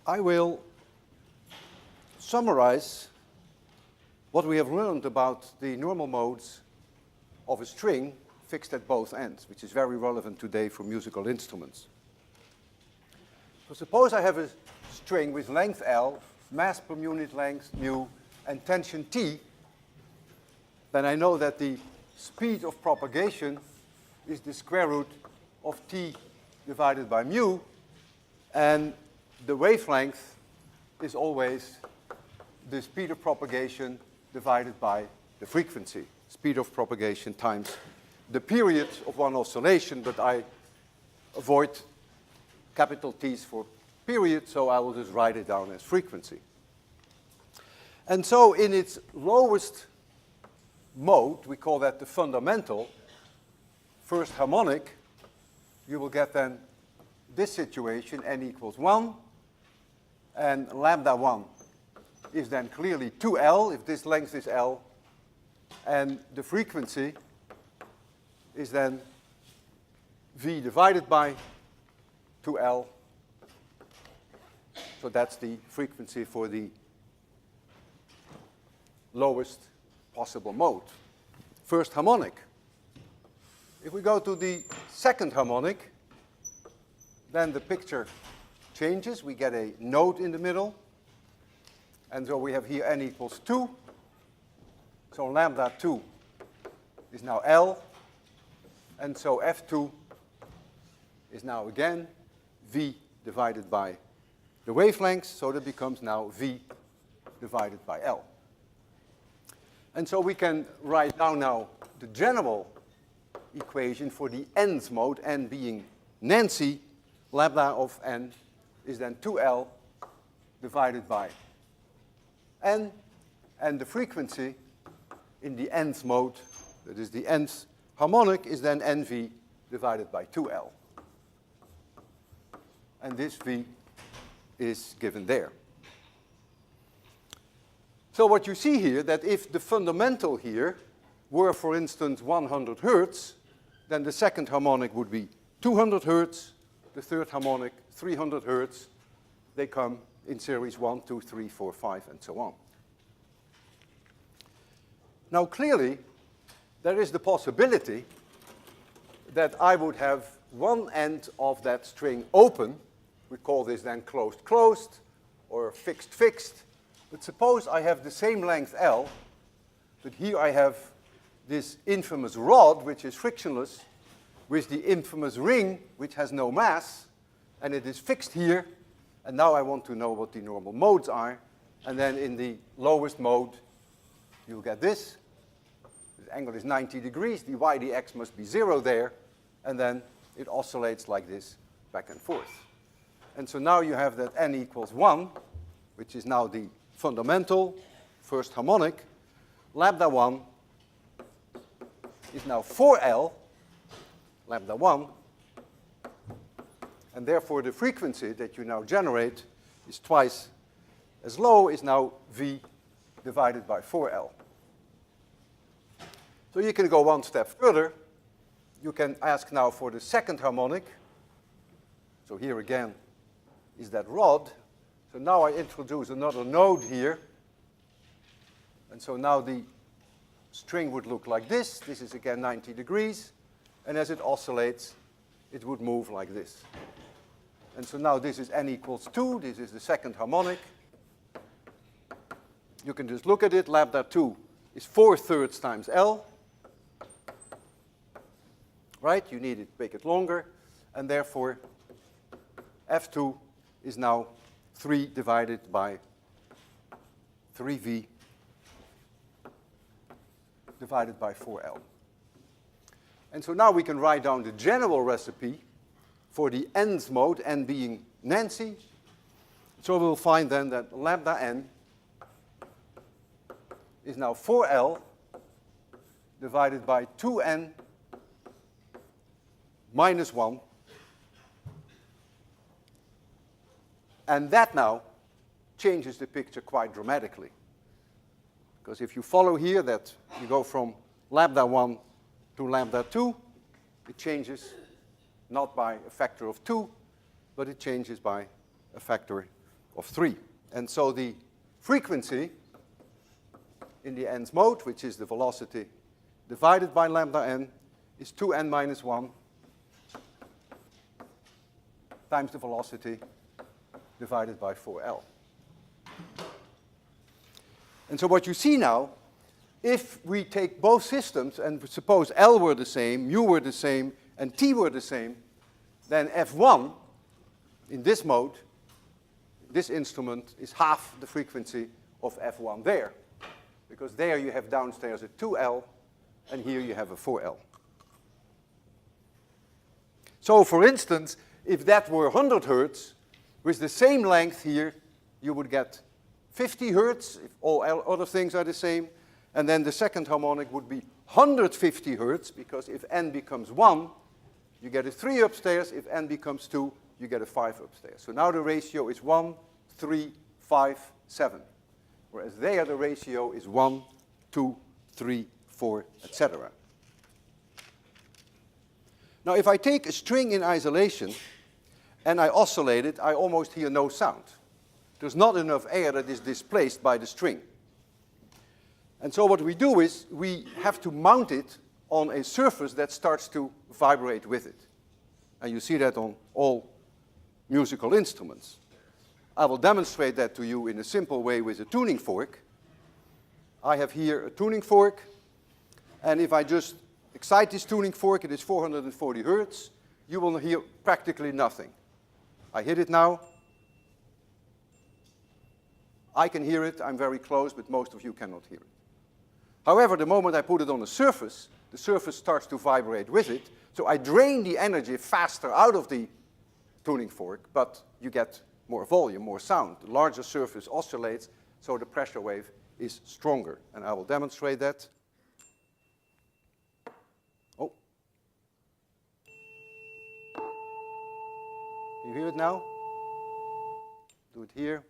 I will summarize what we have learned about the normal modes of a string fixed at both ends, which is very relevant today for musical instruments. So suppose I have a string with length L, mass per unit length mu, and tension T, then I know that the speed of propagation is the square root of T divided by mu, and the wavelength is always the speed of propagation divided by the frequency. Speed of propagation times the period of one oscillation, but I avoid capital T's for period, so I will just write it down as frequency. And so in its lowest mode, we call that the fundamental, first harmonic, you will get then this situation, n equals 1, and lambda 1 is then clearly 2L, if this length is L, and the frequency is then V divided by 2L. So that's the frequency for the lowest possible mode. First harmonic. If we go to the second harmonic, then the picture changes. We get a node in the middle. And so we have here n equals 2. So lambda 2 is now L. And so F2 is now again V divided by the wavelength. So that becomes now V divided by L. And so we can write down now the general equation for the nth mode, n being Nancy. Lambda of n is then 2L divided by n, and the frequency in the nth mode, that is the nth harmonic, is then nV divided by 2L. And this V is given there. So what you see here, that if the fundamental here were, for instance, 100 Hertz, then the second harmonic would be 200 Hertz, the third harmonic 300 Hertz. They come in series 1, 2, 3, 4, 5, and so on. Now clearly, there is the possibility that I would have one end of that string open. We call this then closed-closed, or fixed-fixed. But suppose I have the same length L, but here I have this infamous rod, which is frictionless, with the infamous ring, which has no mass, and it is fixed here. And now I want to know what the normal modes are. And then in the lowest mode, you'll get this. The angle is 90 degrees. The y, the x must be 0 there. And then it oscillates like this back and forth. And so now you have that n equals 1, which is now the fundamental first harmonic. Lambda 1 is now 4L, lambda 1. And therefore, the frequency that you now generate is twice as low, is now V divided by 4L. So you can go one step further. You can ask now for the second harmonic. So here again is that rod. So now I introduce another node here. And so now the string would look like this. This is again 90 degrees. And as it oscillates, it would move like this. And so now this is n equals 2. This is the second harmonic. You can just look at it. Lambda 2 is 4/3 times L. Right? You need it, make it longer. And therefore, F2 is now 3 divided by 3V divided by 4L. And so now we can write down the general recipe for the nth mode, n being Nancy. So we'll find then that lambda n is now 4L divided by 2n minus 1. And that now changes the picture quite dramatically. Because if you follow here that you go from lambda 1 to lambda 2, it changes not by a factor of 2, but it changes by a factor of 3. And so the frequency in the nth mode, which is the velocity divided by lambda n, is 2n minus 1 times the velocity divided by 4L. And so what you see now, if we take both systems and suppose L were the same, mu were the same, and T were the same, then F1 in this mode, this instrument, is half the frequency of F1 there. Because there you have downstairs a 2L, and here you have a 4L. So for instance, if that were 100 Hertz, with the same length here, you would get 50 Hertz, if all other things are the same. And then the second harmonic would be 150 Hertz, because if n becomes 1, you get a 3 upstairs. If n becomes 2, you get a 5 upstairs. So now the ratio is 1, 3, 5, 7. Whereas there the ratio is 1, 2, 3, 4, etc. Now if I take a string in isolation and I oscillate it, I almost hear no sound. There's not enough air that is displaced by the string. And so what we do is we have to mount it on a surface that starts to vibrate with it. And you see that on all musical instruments. I will demonstrate that to you in a simple way with a tuning fork. I have here a tuning fork, and if I just excite this tuning fork, it is 440 Hertz, you will hear practically nothing. I hit it now. I can hear it, I'm very close, but most of you cannot hear it. However, the moment I put it on a surface, the surface starts to vibrate with it, so I drain the energy faster out of the tuning fork, but you get more volume, more sound. The larger surface oscillates, so the pressure wave is stronger. And I will demonstrate that. Oh. Can you hear it now? Do it here.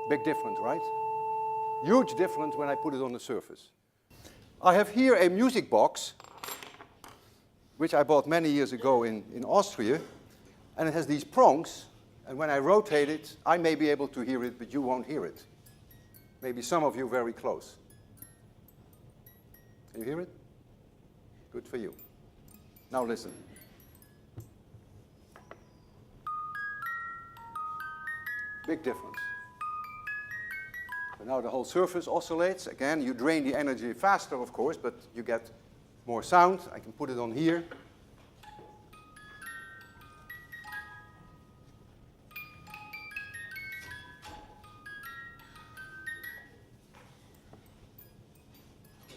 Big difference, right? Huge difference when I put it on the surface. I have here a music box, which I bought many years ago in Austria, and it has these prongs, and when I rotate it, I may be able to hear it, but you won't hear it. Maybe some of you very close. Can you hear it? Good for you. Now listen. Big difference. So now the whole surface oscillates. Again, you drain the energy faster, of course, but you get more sound. I can put it on here.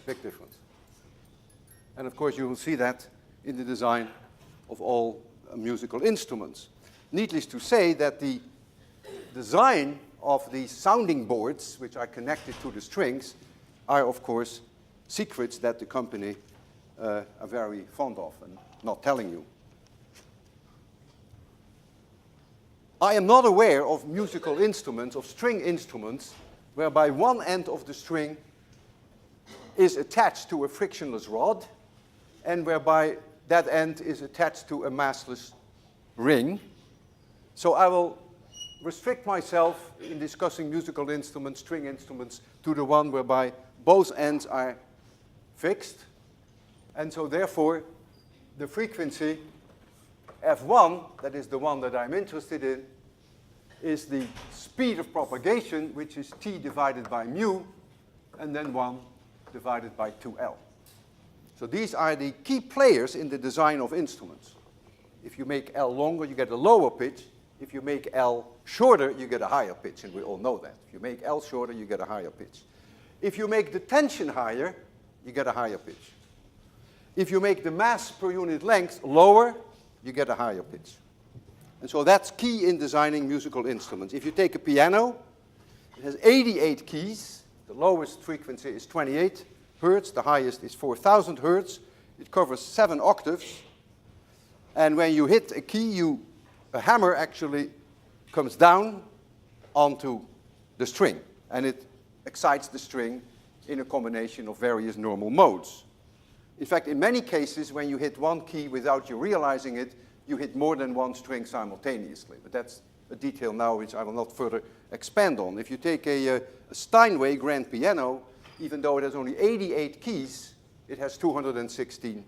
Big difference. And of course, you will see that in the design of all musical instruments. Needless to say that the design of these sounding boards, which are connected to the strings, are of course secrets that the company are very fond of and not telling you. I am not aware of musical instruments, of string instruments, whereby one end of the string is attached to a frictionless rod and whereby that end is attached to a massless ring. So I will restrict myself in discussing musical instruments, string instruments, to the one whereby both ends are fixed. And so therefore, the frequency F1, that is the one that I'm interested in, is the speed of propagation, which is t divided by mu, and then 1 divided by 2L. So these are the key players in the design of instruments. If you make L longer, you get a lower pitch. If you make L shorter, you get a higher pitch, and we all know that. If you make L shorter, you get a higher pitch. If you make the tension higher, you get a higher pitch. If you make the mass per unit length lower, you get a higher pitch. And so that's key in designing musical instruments. If you take a piano, it has 88 keys. The lowest frequency is 28 Hertz. The highest is 4,000 Hertz. It covers 7 octaves. And when you hit a key, a hammer actually comes down onto the string. And it excites the string in a combination of various normal modes. In fact, in many cases, when you hit one key without you realizing it, you hit more than one string simultaneously. But that's a detail now which I will not further expand on. If you take a Steinway grand piano, even though it has only 88 keys, it has 216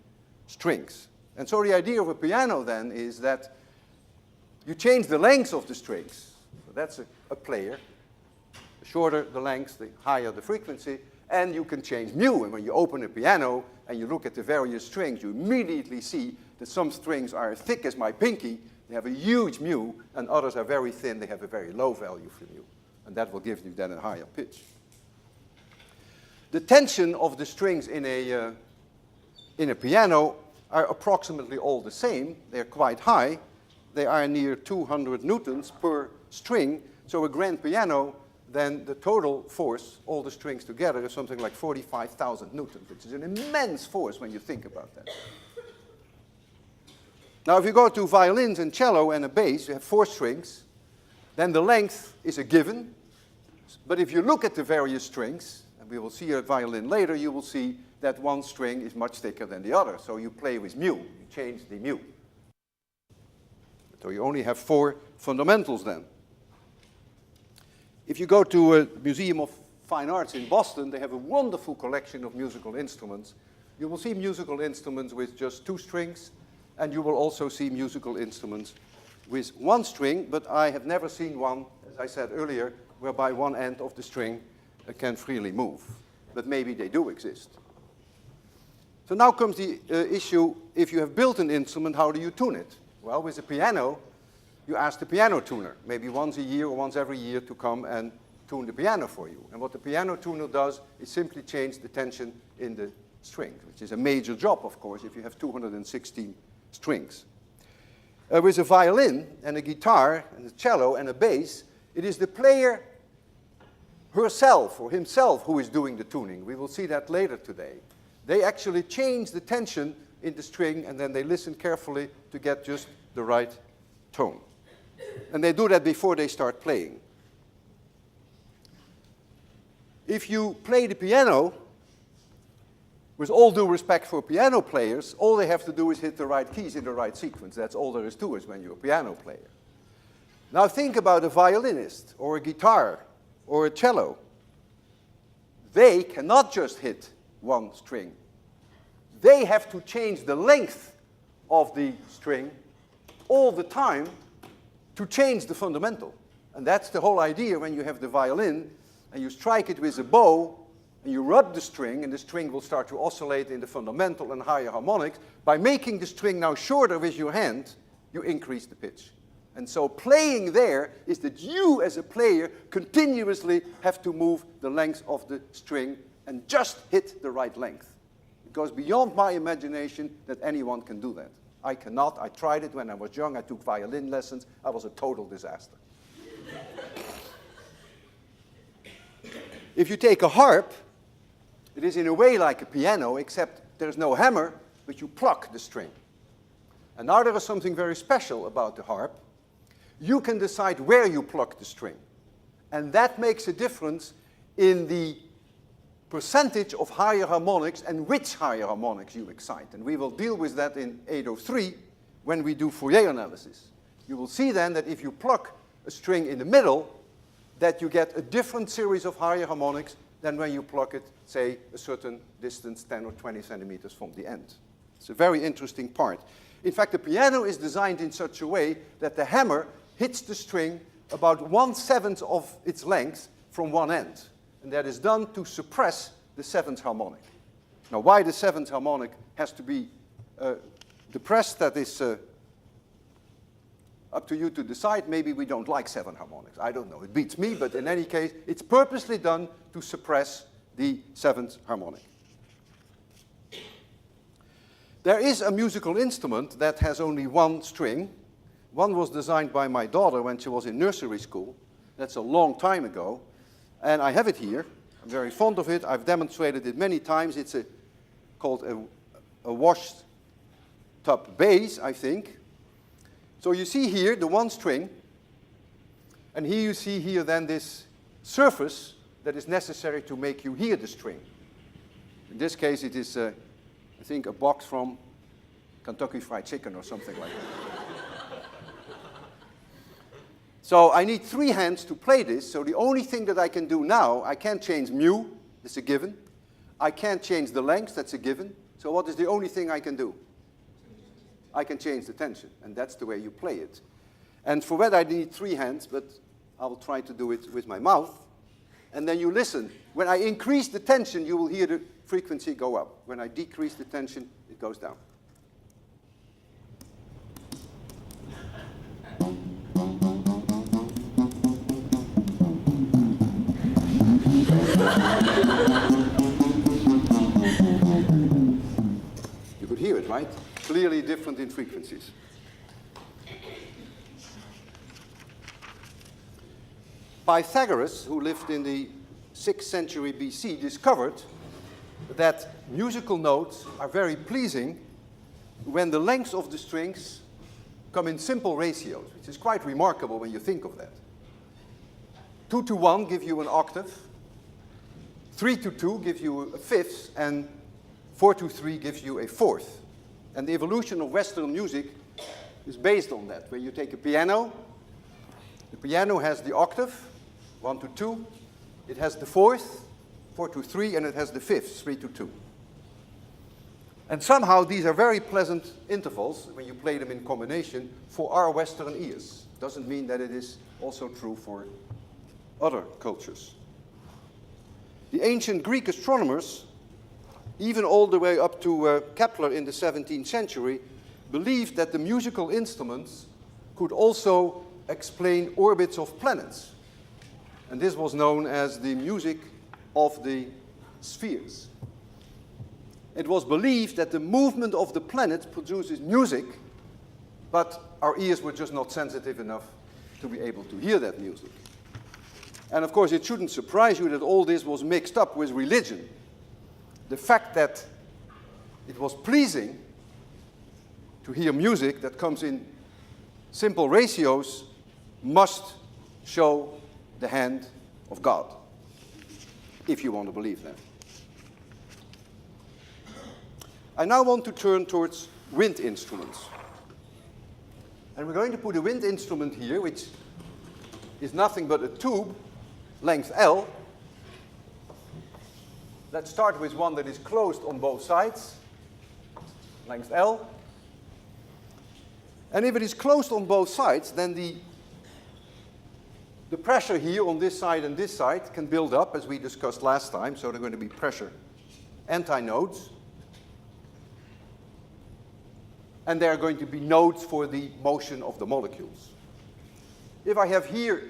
strings. And so the idea of a piano then is that you change the length of the strings. So that's a player. The shorter the length, the higher the frequency. And you can change mu. And when you open a piano and you look at the various strings, you immediately see that some strings are as thick as my pinky, they have a huge mu, and others are very thin, they have a very low value for mu. And that will give you then a higher pitch. The tension of the strings in a piano are approximately all the same. They're quite high. They are near 200 newtons per string. So a grand piano, then the total force, all the strings together, is something like 45,000 newtons, which is an immense force when you think about that. Now, if you go to violins and cello and a bass, you have 4 strings. Then the length is a given. But if you look at the various strings, and we will see a violin later, you will see that one string is much thicker than the other. So you play with mu. You change the mu. So you only have 4 fundamentals then. If you go to a Museum of Fine Arts in Boston, they have a wonderful collection of musical instruments. You will see musical instruments with just 2 strings, and you will also see musical instruments with 1 string, but I have never seen one, as I said earlier, whereby one end of the string can freely move. But maybe they do exist. So now comes the issue, if you have built an instrument, how do you tune it? Well, with a piano, you ask the piano tuner, maybe once a year or once every year, to come and tune the piano for you. And what the piano tuner does is simply change the tension in the strings, which is a major job, of course, if you have 216 strings. With a violin and a guitar and a cello and a bass, it is the player herself or himself who is doing the tuning. We will see that later today. They actually change the tension in the string, and then they listen carefully to get just the right tone. And they do that before they start playing. If you play the piano, with all due respect for piano players, all they have to do is hit the right keys in the right sequence. That's all there is to it when you're a piano player. Now think about a violinist, or a guitar, or a cello. They cannot just hit one string. They have to change the length of the string all the time to change the fundamental. And that's the whole idea when you have the violin and you strike it with a bow and you rub the string, and the string will start to oscillate in the fundamental and higher harmonics. By making the string now shorter with your hand, you increase the pitch. And so playing there is that you as a player continuously have to move the length of the string and just hit the right length. It goes beyond my imagination that anyone can do that. I cannot. I tried it when I was young. I took violin lessons. I was a total disaster. If you take a harp, it is in a way like a piano, except there's no hammer, but you pluck the string. And now there is something very special about the harp. You can decide where you pluck the string. And that makes a difference in the percentage of higher harmonics and which higher harmonics you excite. And we will deal with that in 803 when we do Fourier analysis. You will see then that if you pluck a string in the middle, that you get a different series of higher harmonics than when you pluck it, say, a certain distance, 10 or 20 centimeters from the end. It's a very interesting part. In fact, the piano is designed in such a way that the hammer hits the string about 1/7 of its length from one end. And that is done to suppress the 7th harmonic. Now, why the 7th harmonic has to be depressed, that is up to you to decide. Maybe we don't like 7 harmonics. I don't know. It beats me, but in any case, it's purposely done to suppress the 7th harmonic. There is a musical instrument that has only 1 string. One was designed by my daughter when she was in nursery school. That's a long time ago. And I have it here. I'm very fond of it. I've demonstrated it many times. It's called a washed tub bass, I think. So you see here the 1 string. And here you see here then this surface that is necessary to make you hear the string. In this case, it is, I think, a box from Kentucky Fried Chicken or something like that. So I need 3 hands to play this, so the only thing that I can do now, I can't change mu, that's a given. I can't change the length, that's a given. So what is the only thing I can do? I can change the tension, and that's the way you play it. And for that I need 3 hands, but I will try to do it with my mouth. And then you listen. When I increase the tension, you will hear the frequency go up. When I decrease the tension, it goes down. You could hear it, right? Clearly different in frequencies. Pythagoras, who lived in the 6th century BC, discovered that musical notes are very pleasing when the lengths of the strings come in simple ratios, which is quite remarkable when you think of that. 2 to 1 give you an octave, 3 to 2 gives you a fifth, and 4 to 3 gives you a fourth. And the evolution of Western music is based on that. When you take a piano, the piano has the octave, 1 to 2, it has the fourth, 4 to 3, and it has the fifth, 3 to 2. And somehow these are very pleasant intervals when you play them in combination for our Western ears. Doesn't mean that it is also true for other cultures. The ancient Greek astronomers, even all the way up to Kepler in the 17th century, believed that the musical instruments could also explain orbits of planets. And this was known as the music of the spheres. It was believed that the movement of the planets produces music, but our ears were just not sensitive enough to be able to hear that music. And of course, it shouldn't surprise you that all this was mixed up with religion. The fact that it was pleasing to hear music that comes in simple ratios must show the hand of God, if you want to believe that. I now want to turn towards wind instruments. And we're going to put a wind instrument here, which is nothing but a tube, length L. Let's start with one that is closed on both sides, length L. And if it is closed on both sides, then the pressure here on this side and this side can build up, as we discussed last time. So there are going to be pressure antinodes. And there are going to be nodes for the motion of the molecules. If I have here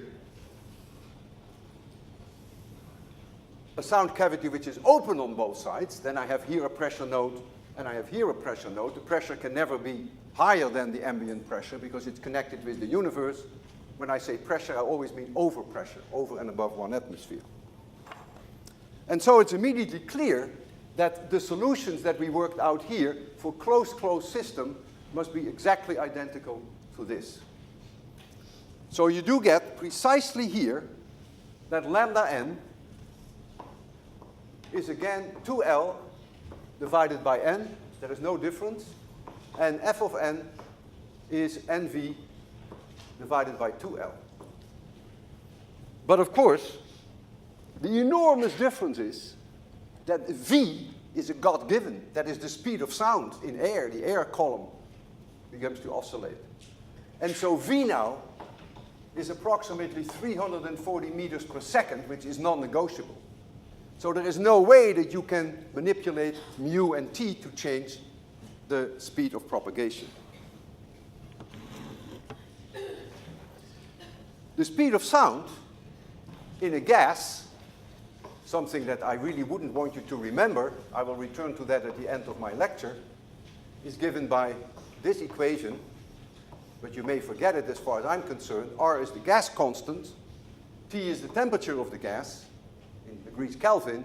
a sound cavity which is open on both sides, then I have here a pressure node and I have here a pressure node. The pressure can never be higher than the ambient pressure because it's connected with the universe. When I say pressure, I always mean overpressure, over and above 1 atmosphere. And so it's immediately clear that the solutions that we worked out here for closed system must be exactly identical to this. So you do get precisely here that lambda n is again 2L divided by n. There is no difference. And f of n is nv divided by 2L. But of course, the enormous difference is that v is a God-given. That is the speed of sound in air. The air column begins to oscillate. And so v now is approximately 340 meters per second, which is non-negotiable. So there is no way that you can manipulate mu and t to change the speed of propagation. The speed of sound in a gas, something that I really wouldn't want you to remember, I will return to that at the end of my lecture, is given by this equation, but you may forget it as far as I'm concerned. R is the gas constant, T is the temperature of the gas, in degrees Kelvin,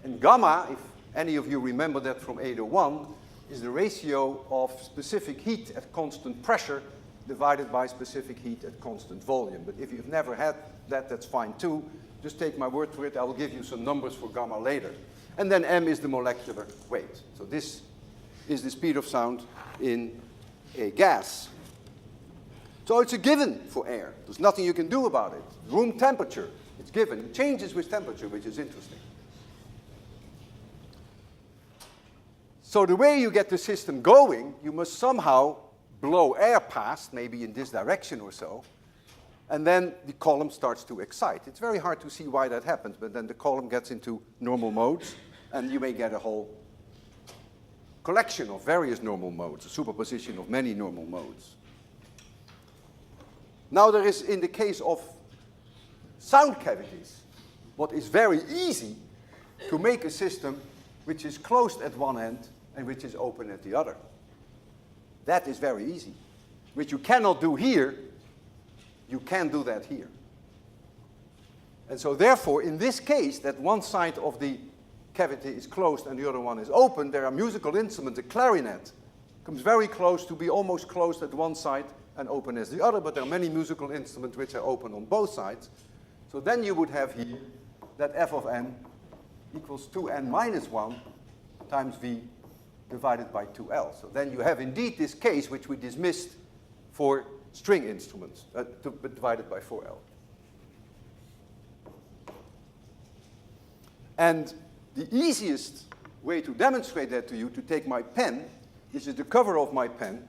and gamma, if any of you remember that from 801, is the ratio of specific heat at constant pressure divided by specific heat at constant volume. But if you've never had that, that's fine too. Just take my word for it. I will give you some numbers for gamma later. And then m is the molecular weight. So this is the speed of sound in a gas. So it's a given for air. There's nothing you can do about it. Room temperature, it's given. It changes with temperature, which is interesting. So the way you get the system going, you must somehow blow air past, maybe in this direction or so, and then the column starts to excite. It's very hard to see why that happens, but then the column gets into normal modes, and you may get a whole collection of various normal modes, a superposition of many normal modes. Now there is, in the case of sound cavities, what is very easy to make a system which is closed at one end and which is open at the other. That is very easy. Which you cannot do here, you can do that here. And so therefore, in this case, that one side of the cavity is closed and the other one is open, there are musical instruments. The clarinet comes very close to be almost closed at one side and open as the other, but there are many musical instruments which are open on both sides. So then you would have here that f of n equals 2n minus 1 times v divided by 2l. So then you have indeed this case which we dismissed for string instruments, divided by 4l. And the easiest way to demonstrate that to you, to take my pen, this is the cover of my pen.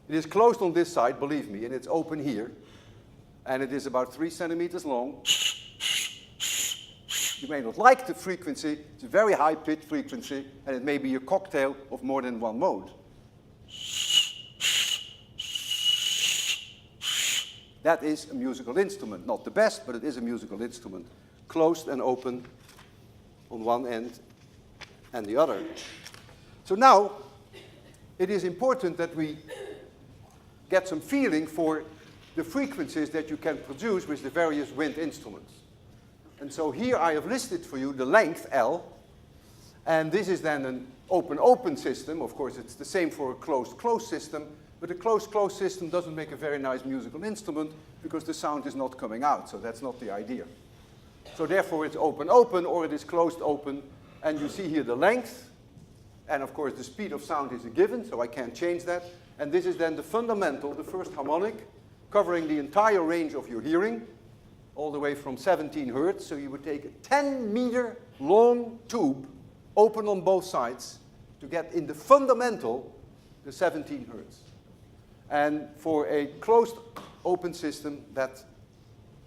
It is closed on this side, believe me, and it's open here. And it is about 3 centimeters long. You may not like the frequency. It's a very high-pitched frequency, and it may be a cocktail of more than one mode. That is a musical instrument. Not the best, but it is a musical instrument. Closed and open on one end and the other. So now, it is important that we get some feeling for the frequencies that you can produce with the various wind instruments. And so here I have listed for you the length, L, and this is then an open-open system. Of course, it's the same for a closed-closed system, but a closed-closed system doesn't make a very nice musical instrument because the sound is not coming out, so that's not the idea. So therefore, it's open-open or it is closed-open, and you see here the length, and of course, the speed of sound is a given, so I can't change that. And this is then the fundamental, the first harmonic, covering the entire range of your hearing, all the way from 17 hertz. So you would take a 10-meter long tube, open on both sides, to get in the fundamental, the 17 hertz. And for a closed open system, that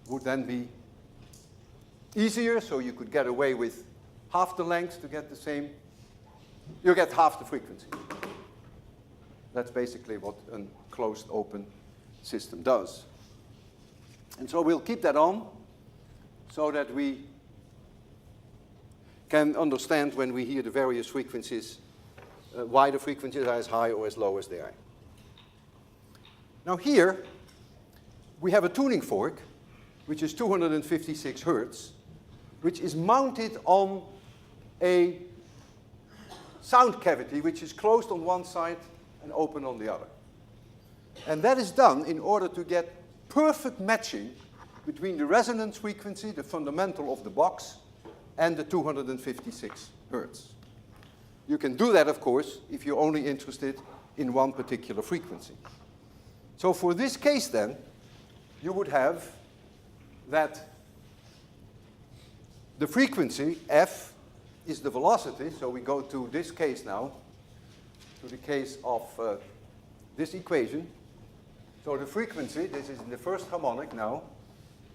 would then be easier, so you could get away with half the length to get the same. You get half the frequency. That's basically what a closed open system does. And so we'll keep that on so that we can understand when we hear the various frequencies, why the frequencies are as high or as low as they are. Now here, we have a tuning fork, which is 256 hertz, which is mounted on a sound cavity, which is closed on one side and open on the other. And that is done in order to get perfect matching between the resonance frequency, the fundamental of the box, and the 256 hertz. You can do that, of course, if you're only interested in one particular frequency. So for this case, then, you would have that the frequency, f, is the velocity. So we go to this case now, to the case of this equation. So the frequency, this is in the first harmonic now,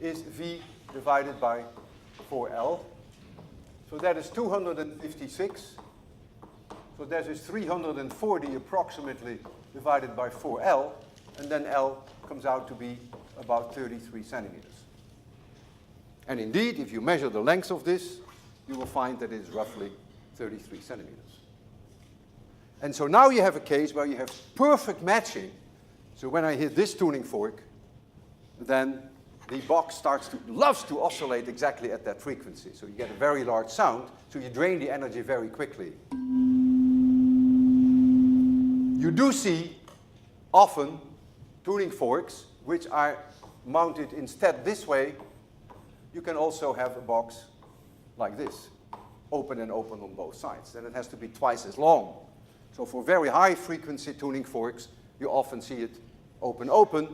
is v divided by 4L. So that is 256. So that is 340 approximately divided by 4L. And then L comes out to be about 33 centimeters. And indeed, if you measure the length of this, you will find that it is roughly 33 centimeters. And so now you have a case where you have perfect matching. So when I hit this tuning fork, then the box loves to oscillate exactly at that frequency. So you get a very large sound, so you drain the energy very quickly. You do see often tuning forks which are mounted instead this way. You can also have a box like this, open and open on both sides. Then it has to be twice as long. So for very high frequency tuning forks, you often see it open, open.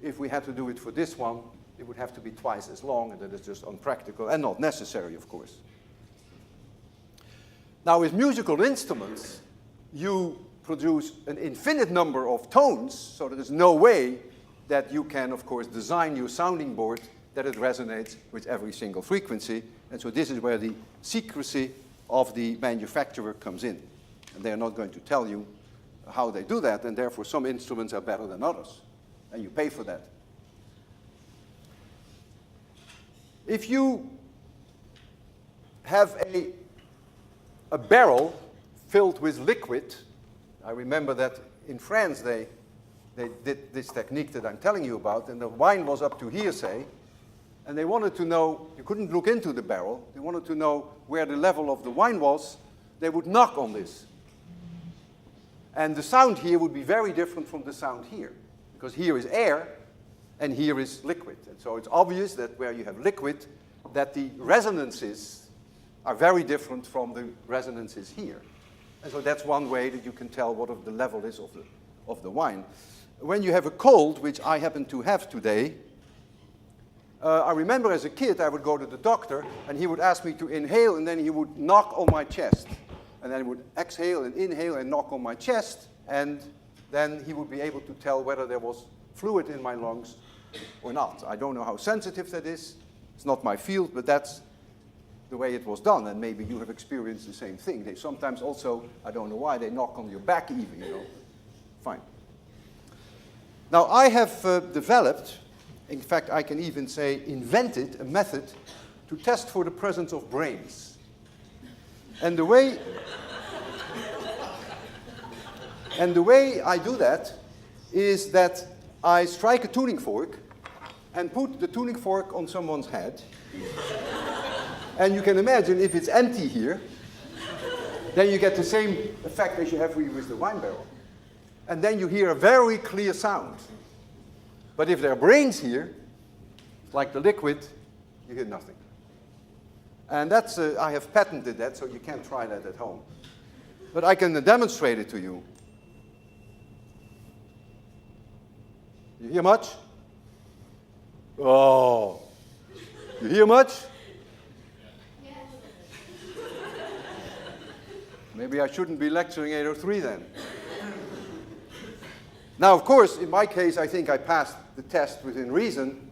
If we had to do it for this one, it would have to be twice as long, and that is just unpractical and not necessary, of course. Now, with musical instruments, you produce an infinite number of tones, so there is no way that you can, of course, design your sounding board that it resonates with every single frequency. And so this is where the secrecy of the manufacturer comes in. And they are not going to tell you how they do that, and therefore some instruments are better than others, and you pay for that. If you have a barrel filled with liquid, I remember that in France they did this technique that I'm telling you about, and the wine was up to here, say, and they wanted to know, you couldn't look into the barrel, they wanted to know where the level of the wine was, they would knock on this. And the sound here would be very different from the sound here, because here is air, and here is liquid. And so it's obvious that where you have liquid, that the resonances are very different from the resonances here. And so that's one way that you can tell what the level is of the wine. When you have a cold, which I happen to have today, I remember as a kid I would go to the doctor, and he would ask me to inhale, and then he would knock on my chest. And then he would exhale and inhale and knock on my chest, and then he would be able to tell whether there was fluid in my lungs or not. I don't know how sensitive that is. It's not my field, but that's the way it was done, and maybe you have experienced the same thing. They sometimes also, I don't know why, they knock on your back even, you know. Fine. Now, I have developed, in fact, I can even say invented a method to test for the presence of brains. And the way I do that is that I strike a tuning fork and put the tuning fork on someone's head. And you can imagine if it's empty here, then you get the same effect as you have with the wine barrel. And then you hear a very clear sound. But if there are brains here, like the liquid, you hear nothing. And that's, I have patented that, so you can't try that at home. But I can demonstrate it to you. You hear much? Oh. You hear much? Maybe I shouldn't be lecturing 803 then. Now, of course, in my case, I think I passed the test within reason.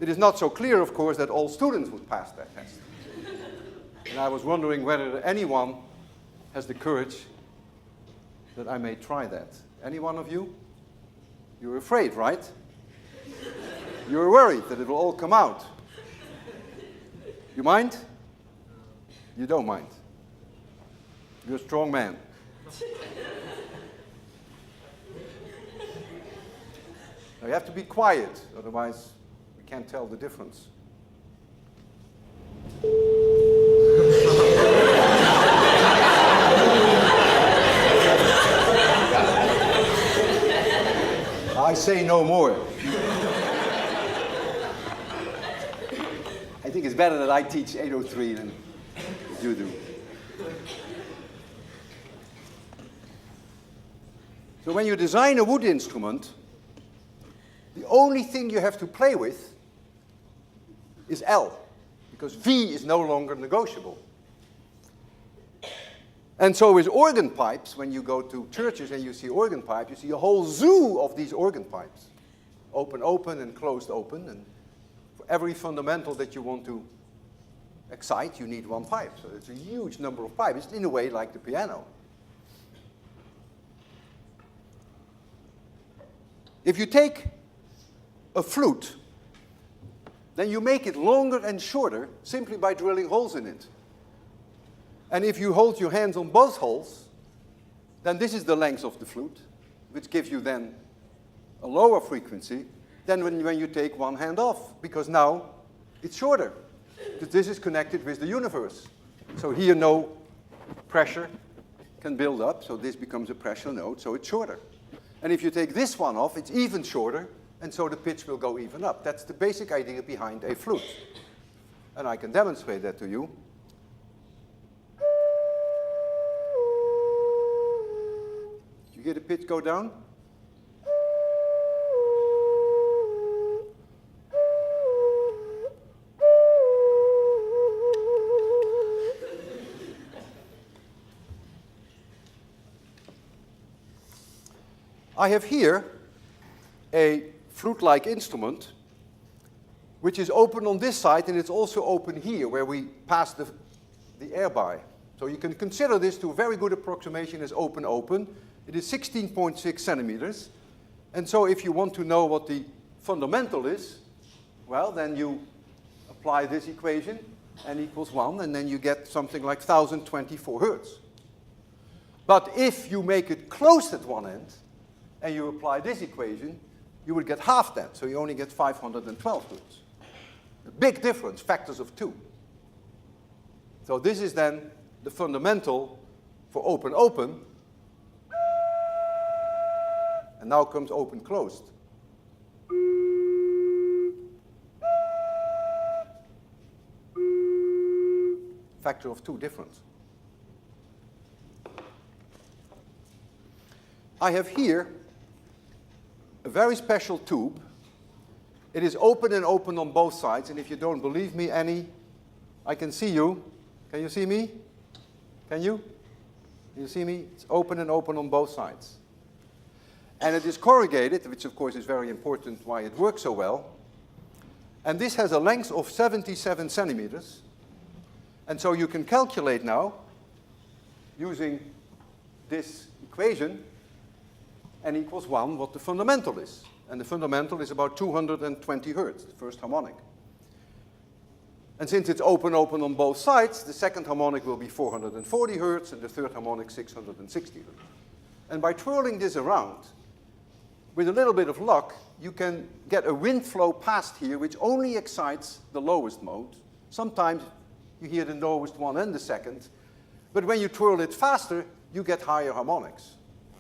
It is not so clear, of course, that all students would pass that test. And I was wondering whether anyone has the courage that I may try that. Any one of you? You're afraid, right? You're worried that it will all come out. You mind? You don't mind. You're a strong man. Now you have to be quiet, otherwise we can't tell the difference. I say no more. I think it's better that I teach 803 than you do. So when you design a wood instrument, the only thing you have to play with is L, because V is no longer negotiable. And so with organ pipes, when you go to churches and you see organ pipes, you see a whole zoo of these organ pipes. Open, open, and closed, open. And for every fundamental that you want to excite, you need one pipe. So it's a huge number of pipes. It's in a way like the piano. If you take a flute, then you make it longer and shorter simply by drilling holes in it. And if you hold your hands on both holes, then this is the length of the flute, which gives you then a lower frequency than when you take one hand off, because now it's shorter. Because this is connected with the universe. So here no pressure can build up, so this becomes a pressure note, so it's shorter. And if you take this one off, it's even shorter, and so the pitch will go even up. That's the basic idea behind a flute. And I can demonstrate that to you. You hear the pitch go down? I have here a flute-like instrument which is open on this side, and it's also open here where we pass the air by. So you can consider this to a very good approximation as open-open. It is 16.6 centimeters. And so if you want to know what the fundamental is, well, then you apply this equation, n equals 1, and then you get something like 1024 hertz. But if you make it closed at one end, and you apply this equation, you would get half that, so you only get 512 hertz. A big difference, factors of 2. So this is then the fundamental for open-open. And now comes open-closed. Factor of 2 difference. I have here a very special tube. It is open and open on both sides, and if you don't believe me, Annie, I can see you. Can you see me? Can you? Can you see me? It's open and open on both sides. And it is corrugated, which of course is very important why it works so well. And this has a length of 77 centimeters. And so you can calculate now, using this equation, n equals 1, what the fundamental is. And the fundamental is about 220 hertz, the first harmonic. And since it's open-open on both sides, the second harmonic will be 440 hertz, and the third harmonic 660 hertz. And by twirling this around, with a little bit of luck, you can get a wind flow past here, which only excites the lowest mode. Sometimes you hear the lowest one and the second, but when you twirl it faster, you get higher harmonics.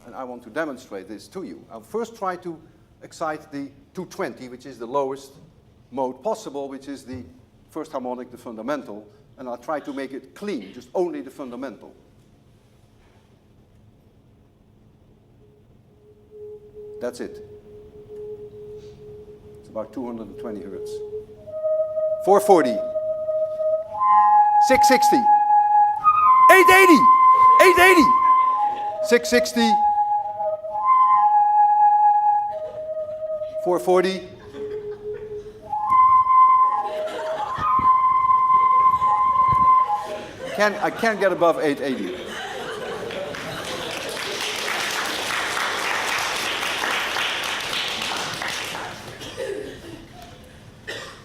And I want to demonstrate this to you. I'll first try to excite the 220, which is the lowest mode possible, which is the first harmonic, the fundamental, and I'll try to make it clean, just only the fundamental. That's it. It's about 220 hertz. 440. 660. 880. 880. 660. 440. I can't get above 880.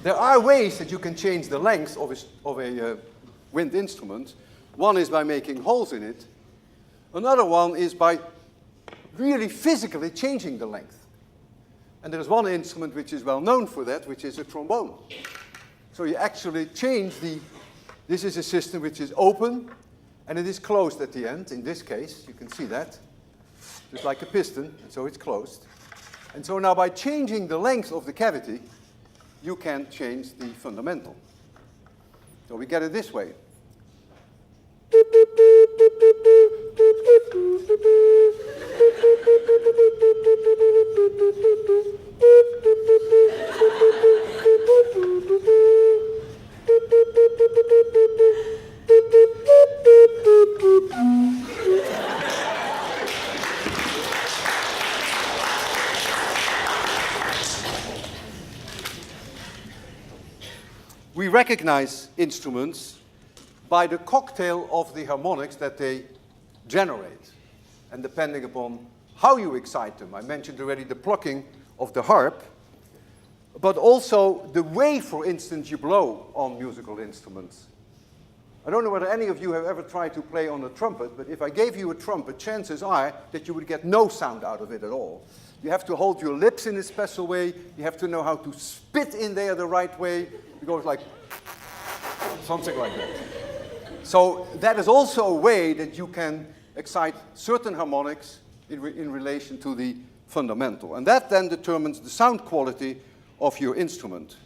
There are ways that you can change the length of a wind instrument. One is by making holes in it. Another one is by really physically changing the length. And there's one instrument which is well known for that, which is a trombone. So you actually change this is a system which is open, and it is closed at the end. In this case, you can see that, just like a piston, and so it's closed. And so now by changing the length of the cavity, you can change the fundamental. So we get it this way. We recognize instruments by the cocktail of the harmonics that they generate, and depending upon how you excite them. I mentioned already the plucking of the harp, but also the way, for instance, you blow on musical instruments. I don't know whether any of you have ever tried to play on a trumpet, but if I gave you a trumpet, chances are that you would get no sound out of it at all. You have to hold your lips in a special way. You have to know how to spit in there the right way. It goes like something like that. So that is also a way that you can excite certain harmonics in relation to the fundamental. And that then determines the sound quality of your instrument.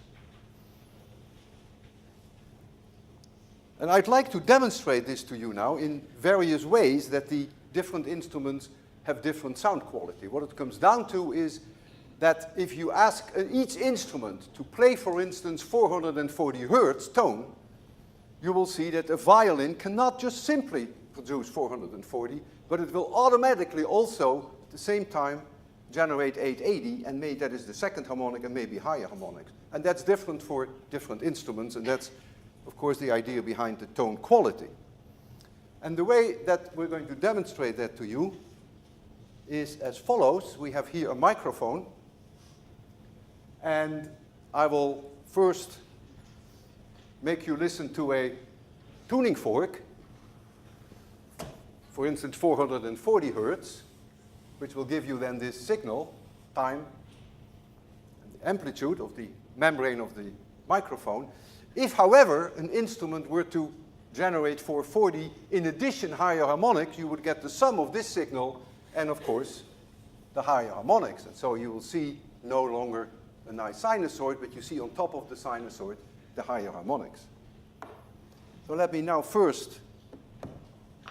And I'd like to demonstrate this to you now in various ways that the different instruments have different sound quality. What it comes down to is that if you ask each instrument to play, for instance, 440 hertz tone, you will see that a violin cannot just simply produce 440, but it will automatically also, at the same time, generate 880, and that is the second harmonic and maybe higher harmonics. And that's different for different instruments, and that's, of course, the idea behind the tone quality. And the way that we're going to demonstrate that to you is as follows. We have here a microphone, and I will first make you listen to a tuning fork, for instance 440 hertz, which will give you then this signal, time, and the amplitude of the membrane of the microphone. If, however, an instrument were to generate 440, in addition higher harmonics, you would get the sum of this signal and, of course, the higher harmonics. And so you will see no longer a nice sinusoid, but you see on top of the sinusoid the higher harmonics. So let me now first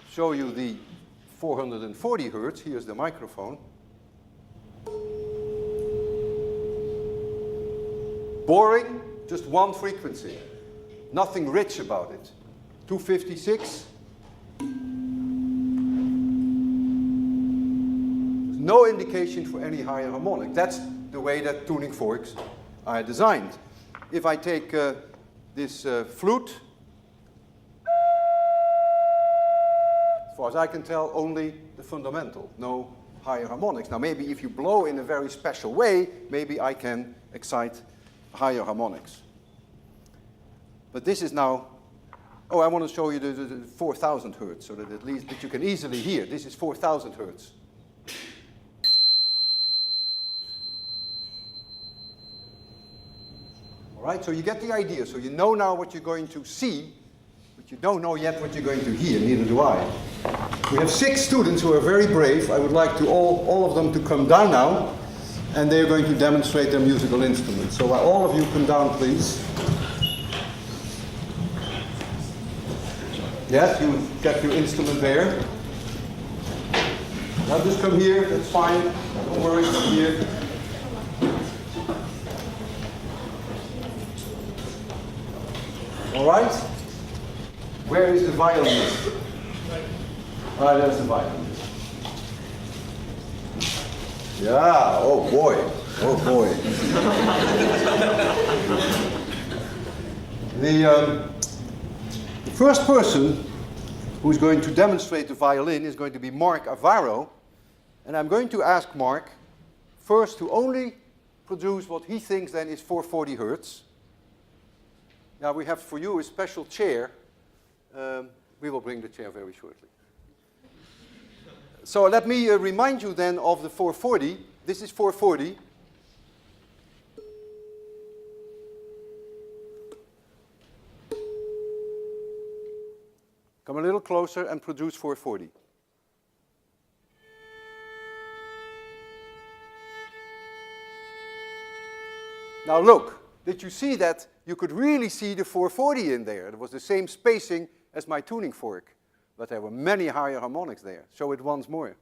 show you the 440 hertz. Here's the microphone. Boring, just one frequency. Nothing rich about it. 256. There's no indication for any higher harmonic. That's the way that tuning forks are designed. If I take this flute, as far as I can tell, only the fundamental, no higher harmonics. Now maybe if you blow in a very special way, maybe I can excite higher harmonics. But this is now, oh, I want to show you the 4,000 hertz, so that at least that you can easily hear. This is 4,000 hertz. All right, so you get the idea. So you know now what you're going to see, but you don't know yet what you're going to hear, neither do I. We have 6 students who are very brave. I would like to all of them to come down now, and they're going to demonstrate their musical instruments. So all of you come down, please. Yes, you get your instrument there. Now just come here, that's fine. Don't worry, come here. All right? Where is the violinist? Ah, there's the violinist. Yeah, oh boy. Oh boy. The first person who's going to demonstrate the violin is going to be Mark Avaro. And I'm going to ask Mark first to only produce what he thinks then is 440 hertz. Now we have for you a special chair. We will bring the chair very shortly. So let me remind you then of the 440. This is 440. Come a little closer and produce 440. Now look, did you see that you could really see the 440 in there? It was the same spacing as my tuning fork, but there were many higher harmonics there. Show it once more.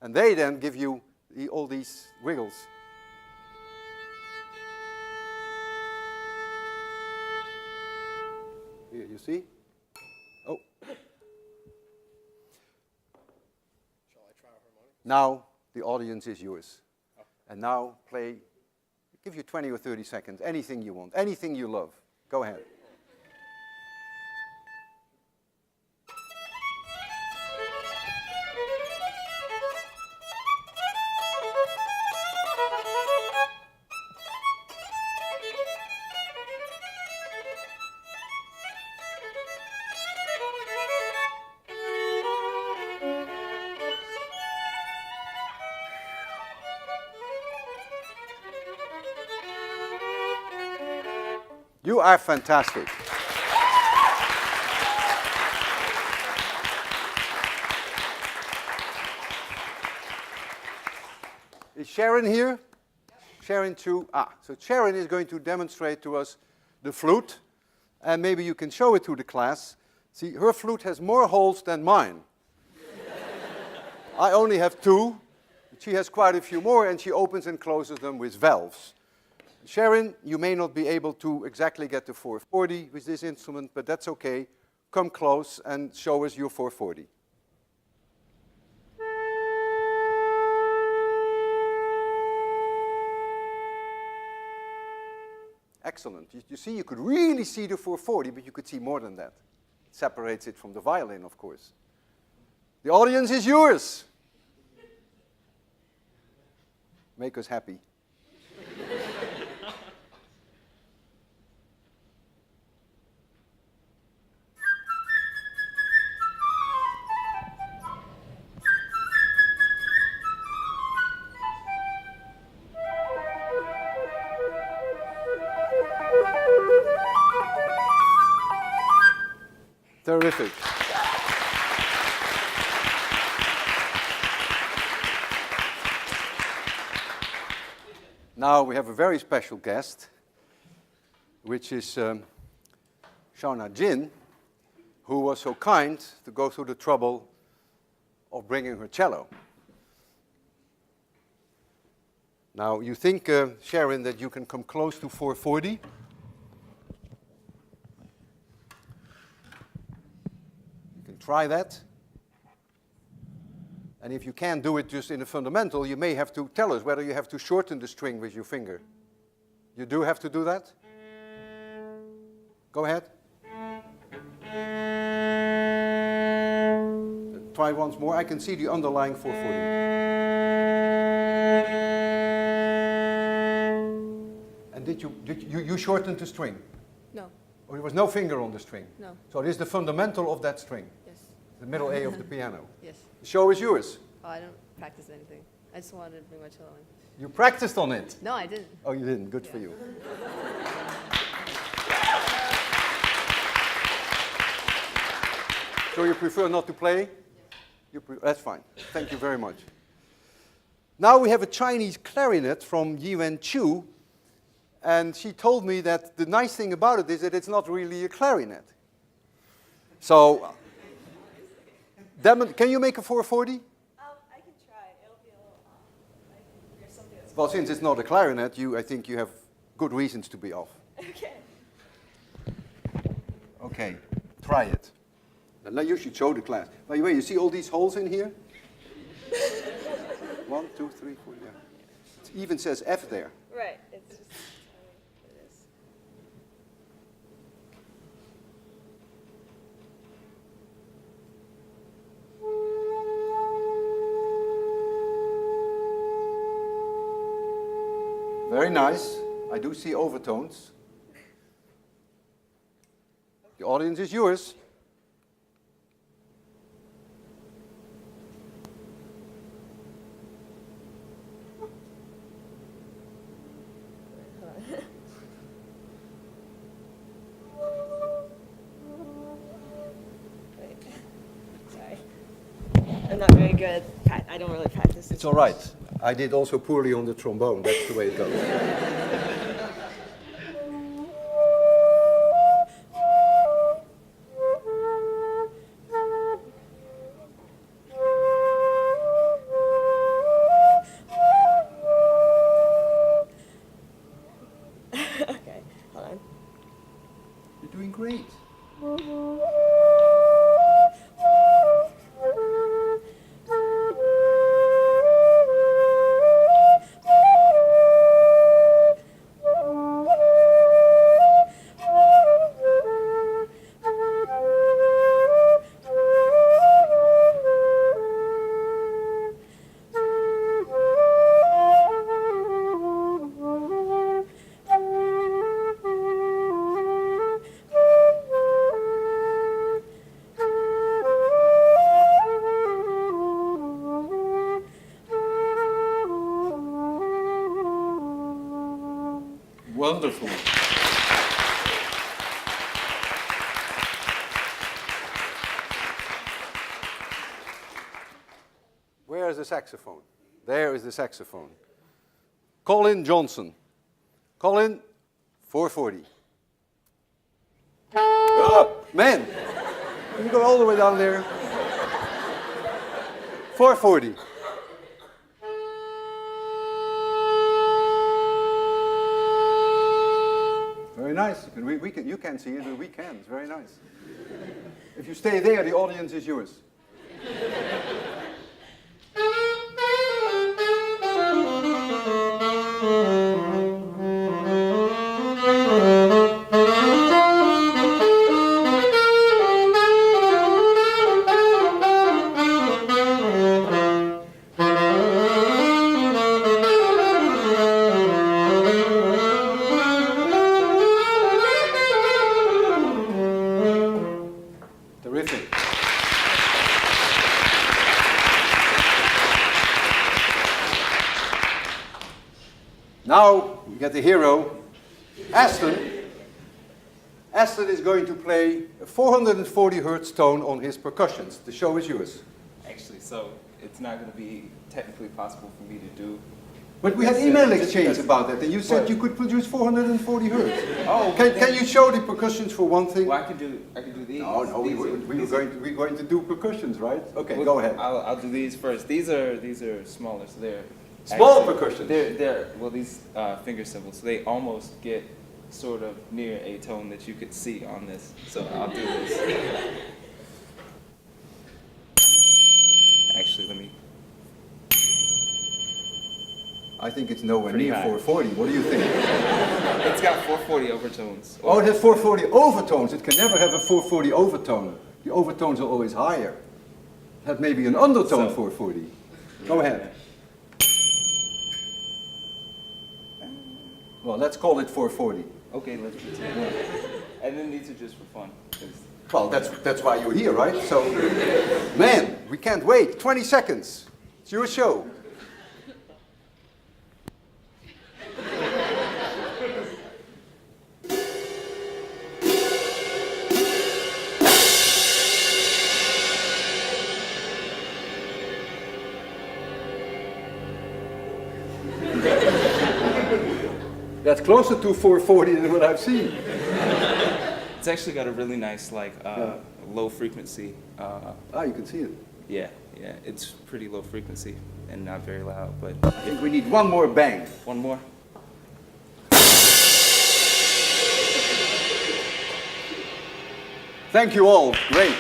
And they then give you all these wiggles. Here, you see? Oh. Shall I try a harmonic? Now the audience is yours. Oh. And now play, give you 20 or 30 seconds, anything you want, anything you love. Go ahead. You are fantastic. Is Sharon here? Sharon too. So Sharon is going to demonstrate to us the flute, and maybe you can show it to the class. See, her flute has more holes than mine. I only have 2. She has quite a few more, and she opens and closes them with valves. Sharon, you may not be able to exactly get to 440 with this instrument, but that's okay. Come close and show us your 440. excellent. You see, you could really see the 440, but you could see more than that. It separates it from the violin, of course. The audience is yours. Make us happy. Terrific. Now we have a very special guest, which is Shauna Jin, who was so kind to go through the trouble of bringing her cello. Now you think, Sharon, that you can come close to 440? Try that. And if you can't do it just in a fundamental, you may have to tell us whether you have to shorten the string with your finger. You do have to do that? Go ahead. Try once more. I can see the underlying 440. And did you shorten the string? No. Or there was no finger on the string? No. So this is the fundamental of that string? Yes. The middle A of the piano? Yes. The show is yours. Oh, I don't practice anything. I just wanted to bring my cello in. You practiced on it? No, I didn't. Oh, you didn't? Good for you. So you prefer not to play? Yes. That's fine. Thank you very much. Now we have a Chinese clarinet from Yiwen Chu, and she told me that the nice thing about it is that it's not really a clarinet. So, can you make a 440? I can try. It'll be a little off. There's something that's Well, since it's not a clarinet, I think you have good reasons to be off. okay. Okay, try it. And now you should show the class. By the way, you see all these holes in here? 1, 2, 3, 4, yeah. It even says F there. Right. It's just telling me what it is. Very nice. I do see overtones. The audience is yours. Wait. Sorry. I'm not very good. I don't really practice. It's all right. I did also poorly on the trombone. That's the way it goes. Okay, hold on. You're doing great. Wonderful. Where is the saxophone? There is the saxophone. Colin Johnson. Colin, 440. Oh, man, can you go all the way down there? 440. Very nice. You can see it, but we can. It's very nice. If you stay there, the audience is yours. Now we get the hero, Aston. Aston is going to play a 440 hertz tone on his percussions. The show is yours. Actually, so it's not going to be technically possible for me to do. But we had Yes, email just exchange because- about that, and you said But- you could produce 440 hertz. Oh, Can you show the percussions for one thing? Well, I can do these. No, These are- we're going to do percussions, right? Okay, well, go ahead. I'll do these first. These are smaller, so they're Small percussions. They're well, these finger cymbals, so they almost get sort of near a tone that you could see on this. So I'll do this. Actually, let me. I think it's nowhere Pretty near high. 440. What do you think? It's got 440 overtones. Oh, it has 440 overtones. It can never have a 440 overtone. The overtones are always higher. It had maybe an undertone So- 440. Go ahead. Well, let's call it 440. Okay, let's pretend. And then these are just for fun. 'Cause- Well, that's why you're here, right? So, man, we can't wait. 20 seconds. It's your show. That's closer to 440 than what I've seen. It's actually got a really nice, like, low frequency. Ah, you can see it. Yeah, it's pretty low frequency and not very loud, but I think we need one more bang. one more. Thank you all. Great.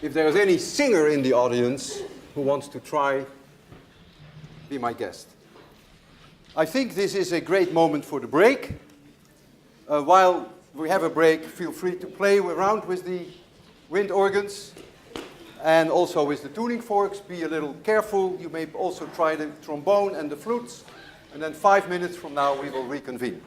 If there's any singer in the audience who wants to try, be my guest. I think this is a great moment for the break. While we have a break, feel free to play around with the wind organs and also with the tuning forks. Be a little careful. You may also try the trombone and the flutes. And then 5 minutes from now, we will reconvene.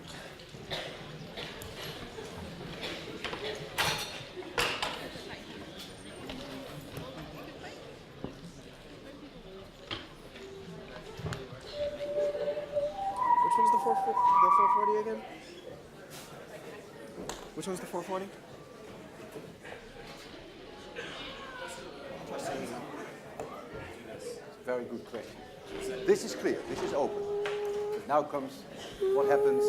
Which one's the 440 again? Which one's the 440? Very good question. This is clear. This is open. Now comes what happens.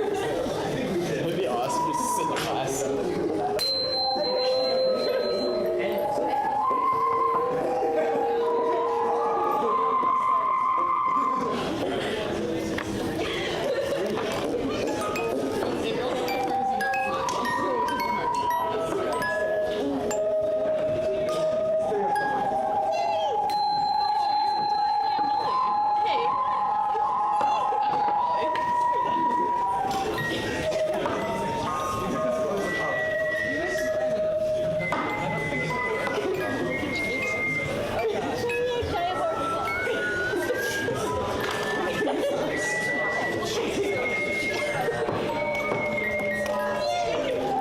It'd be awesome to sit in the class.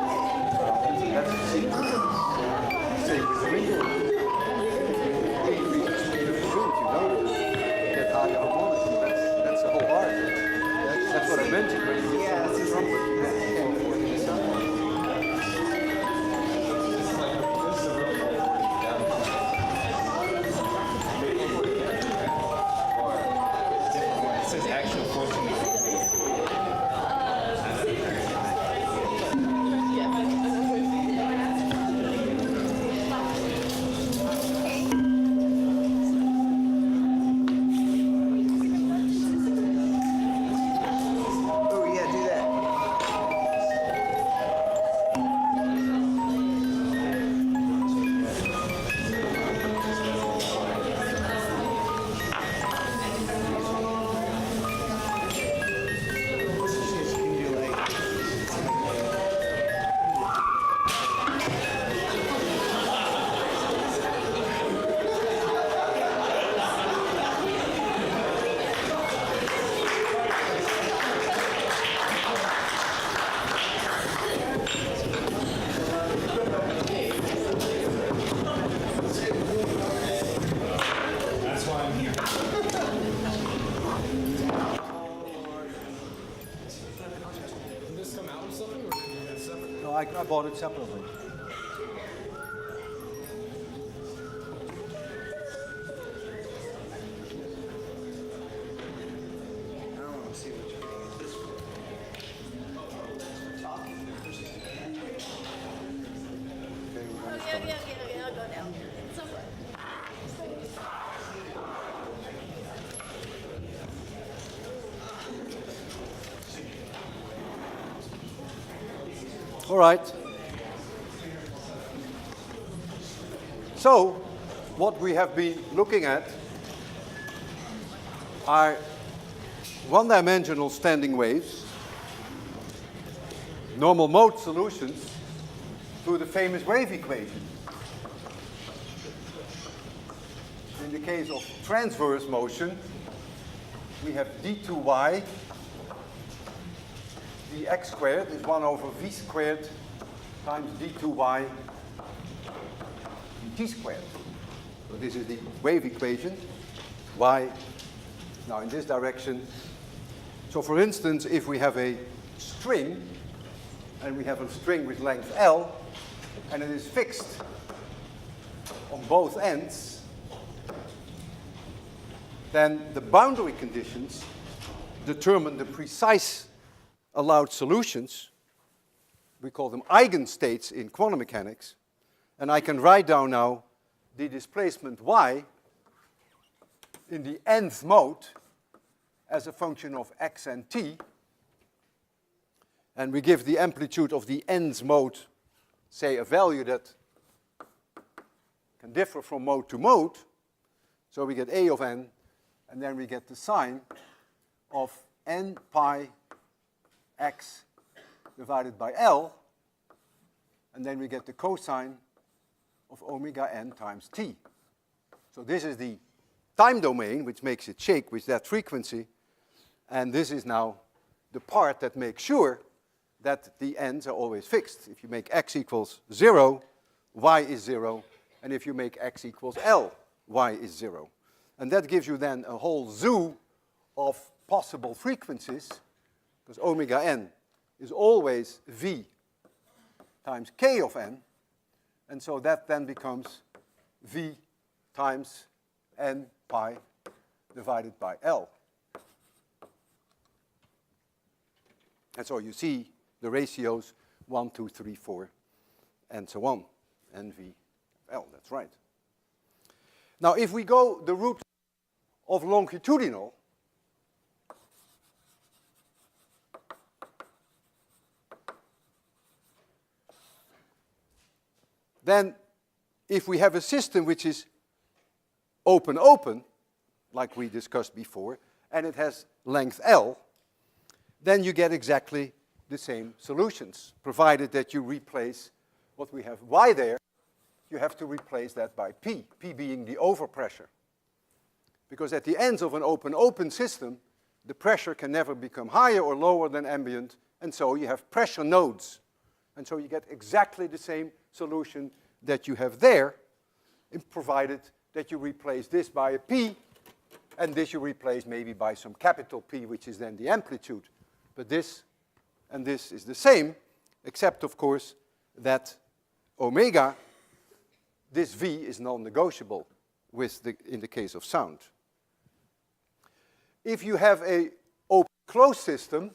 That's the secret. Same with the wind organ. Increase the speed of the wind, you know. Get higher harmonics. That's the whole art. That's what I mentioned when you get the trumpet. You can't afford to miss out. It says actual 14. I bought it separately. I don't want to see what you're doing at this point. Okay, we're gonna start. I'll go down. It's okay. All right. So, what we have been looking at are one-dimensional standing waves, normal mode solutions to the famous wave equation. In the case of transverse motion, we have d2y. Dx squared is 1 over v squared times d2y dt squared. So this is the wave equation. Y now in this direction. So for instance, if we have a string, and we have a string with length L, and it is fixed on both ends, then the boundary conditions determine the precise allowed solutions. We call them eigenstates in quantum mechanics. And I can write down now the displacement y in the nth mode as a function of x and t. And we give the amplitude of the nth mode, say, a value that can differ from mode to mode. So we get a of n, and then we get the sign of n pi x divided by L, and then we get the cosine of omega n times t. So this is the time domain, which makes it shake with that frequency, and this is now the part that makes sure that the ends are always fixed. If you make x equals 0, y is 0, and if you make x equals L, y is 0. And that gives you then a whole zoo of possible frequencies, because omega n is always v times k of n, and so that then becomes v times n pi divided by L. And so you see the ratios 1, 2, 3, 4, and so on, n, v, L, that's right. Now if we go the route of longitudinal, then if we have a system which is open-open, like we discussed before, and it has length L, then you get exactly the same solutions, provided that you replace what we have y there, you have to replace that by p, p being the overpressure. Because at the ends of an open-open system, the pressure can never become higher or lower than ambient, and so you have pressure nodes. And so you get exactly the same solution that you have there, provided that you replace this by a p, and this you replace maybe by some capital P, which is then the amplitude. But this and this is the same, except, of course, that omega, this v is non-negotiable in the case of sound. If you have a open-closed system,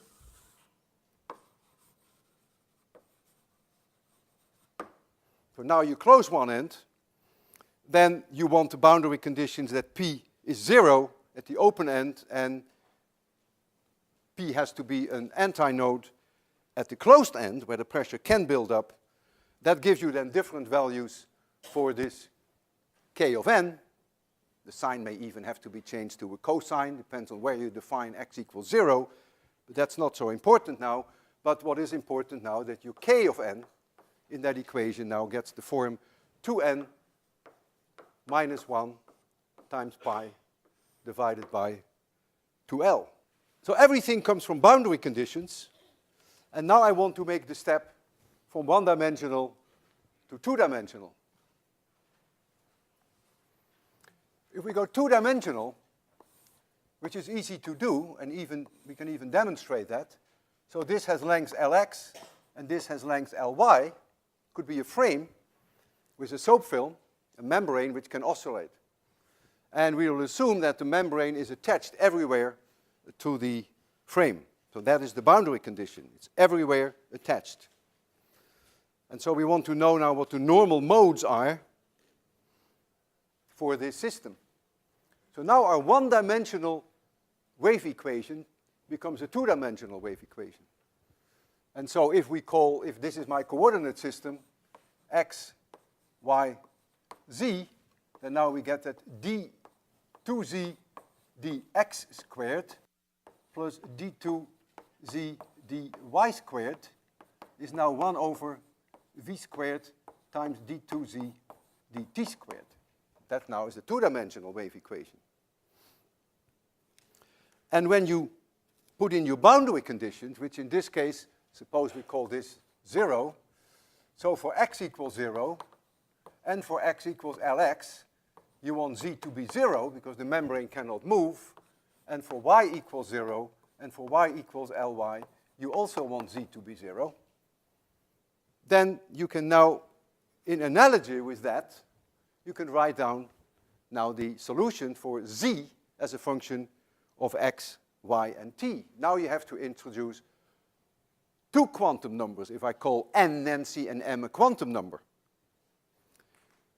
so now you close one end, then you want the boundary conditions that p is 0 at the open end, and p has to be an antinode at the closed end, where the pressure can build up. That gives you then different values for this k of n. The sign may even have to be changed to a cosine, depends on where you define x equals 0, but that's not so important now. But what is important now, that your k of n in that equation now gets the form 2n minus 1 times pi divided by 2L. So everything comes from boundary conditions, and now I want to make the step from one-dimensional to two-dimensional. If we go two-dimensional, which is easy to do, and we can even demonstrate that. So this has length Lx, and this has length Ly, could be a frame with a soap film, a membrane which can oscillate. And we will assume that the membrane is attached everywhere to the frame. So that is the boundary condition. It's everywhere attached. And so we want to know now what the normal modes are for this system. So now our one-dimensional wave equation becomes a two-dimensional wave equation. And so if this is my coordinate system, x, y, z, then now we get that d2z dx squared plus d2z dy squared is now 1 over v squared times d2z dt squared. That now is a two-dimensional wave equation. And when you put in your boundary conditions, which in this case, suppose we call this 0, so for x equals 0, and for x equals Lx, you want z to be 0, because the membrane cannot move, and for y equals 0, and for y equals Ly, you also want z to be 0. Then you can now, in analogy with that, you can write down now the solution for z as a function of x, y, and t. Now you have to introduce two quantum numbers, if I call n Nancy and m a quantum number.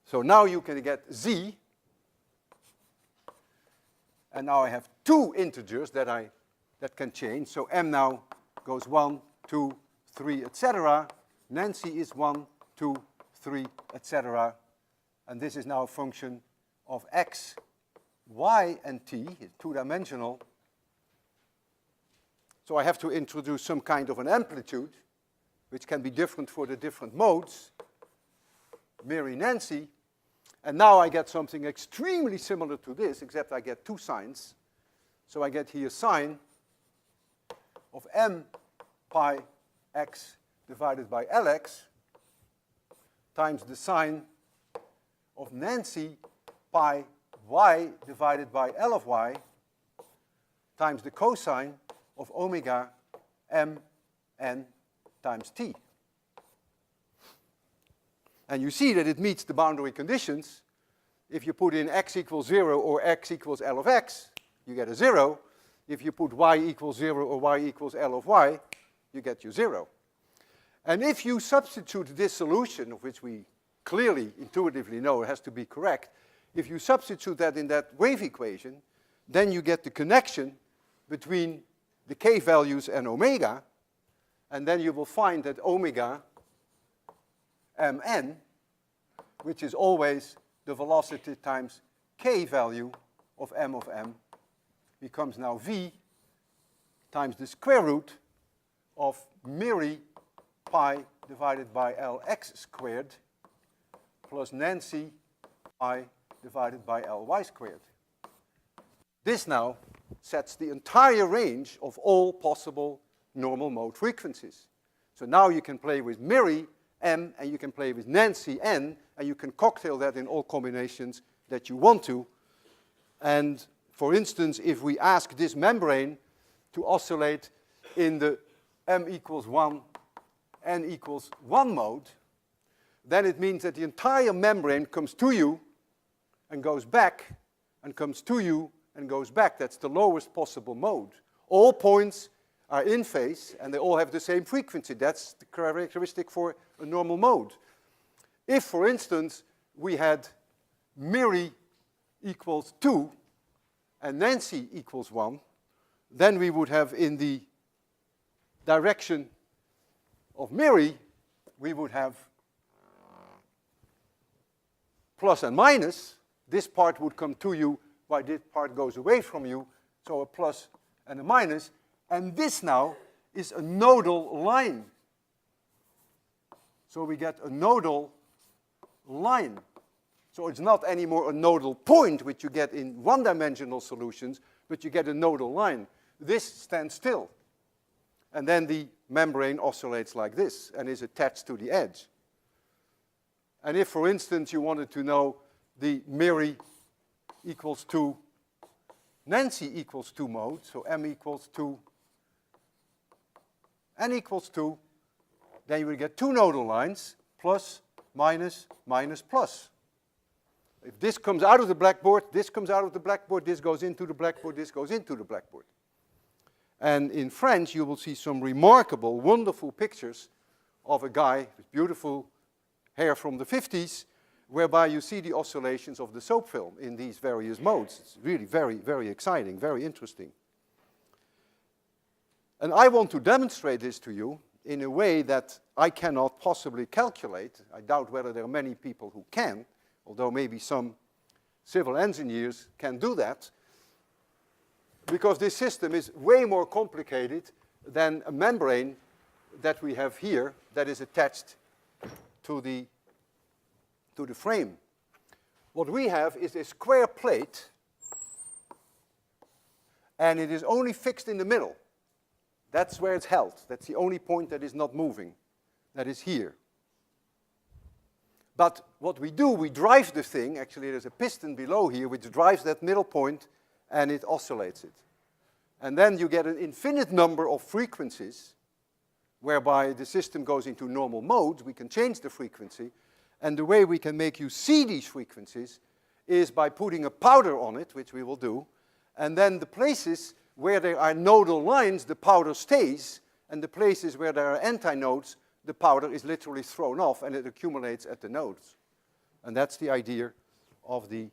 So now you can get z, and now I have two integers that can change. So m now goes 1, 2, 3, etc. Nancy is 1, 2, 3, etc. And this is now a function of x, y, and t, it's two-dimensional. So I have to introduce some kind of an amplitude, which can be different for the different modes, Mary Nancy. And now I get something extremely similar to this, except I get two signs. So I get here sine of m pi x divided by Lx times the sine of Nancy pi y divided by L of y times the cosine of omega m n times t. And you see that it meets the boundary conditions. If you put in x equals 0 or x equals L of x, you get a 0. If you put y equals 0 or y equals L of y, you get your 0. And if you substitute this solution, of which we clearly, intuitively know it has to be correct, if you substitute that in that wave equation, then you get the connection between the k values and omega, and then you will find that omega mn, which is always the velocity times k value of m, becomes now v times the square root of Miri pi divided by Lx squared plus Nancy pi divided by Ly squared. This now sets the entire range of all possible normal mode frequencies. So now you can play with Miri m, and you can play with Nancy n, and you can cocktail that in all combinations that you want to. And for instance, if we ask this membrane to oscillate in the m equals 1, n equals 1 mode, then it means that the entire membrane comes to you and goes back, and comes to you and goes back. That's the lowest possible mode. All points are in phase, and they all have the same frequency. That's the characteristic for a normal mode. If, for instance, we had Miri equals 2 and Nancy equals 1, then we would have in the direction of Miri, we would have plus and minus. This part would come to you while this part goes away from you, so a plus and a minus. And this now is a nodal line. So we get a nodal line. So it's not anymore a nodal point, which you get in one-dimensional solutions, but you get a nodal line. This stands still. And then the membrane oscillates like this and is attached to the edge. And if, for instance, you wanted to know the Miri equals 2, Nancy equals 2 mode, so m equals 2, n equals 2, then you will get two nodal lines, plus, minus, minus, plus. If this comes out of the blackboard, this comes out of the blackboard, this goes into the blackboard, this goes into the blackboard. And in French, you will see some remarkable, wonderful pictures of a guy with beautiful hair from the 50s, whereby you see the oscillations of the soap film in these various modes. It's really very, very exciting, very interesting. And I want to demonstrate this to you in a way that I cannot possibly calculate. I doubt whether there are many people who can, although maybe some civil engineers can do that, because this system is way more complicated than a membrane that we have here that is attached to the frame. What we have is a square plate, and it is only fixed in the middle. That's where it's held. That's the only point that is not moving. That is here. But what we do, we drive the thing. Actually, there's a piston below here which drives that middle point, and it oscillates it. And then you get an infinite number of frequencies, whereby the system goes into normal mode. We can change the frequency. And the way we can make you see these frequencies is by putting a powder on it, which we will do. And then the places where there are nodal lines, the powder stays. And the places where there are antinodes, the powder is literally thrown off and it accumulates at the nodes. And that's the idea of the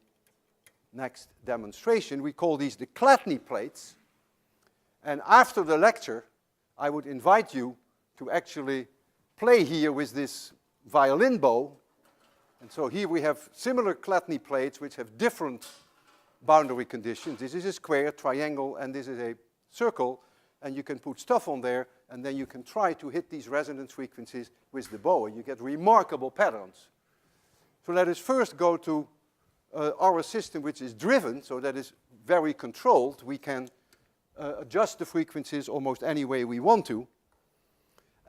next demonstration. We call these the Chladni plates. And after the lecture, I would invite you to actually play here with this violin bow. And so here we have similar Chladni plates which have different boundary conditions. This is a square, triangle, and this is a circle. And you can put stuff on there, and then you can try to hit these resonance frequencies with the bow, and you get remarkable patterns. So let us first go to our system, which is driven, so that is very controlled. We can adjust the frequencies almost any way we want to.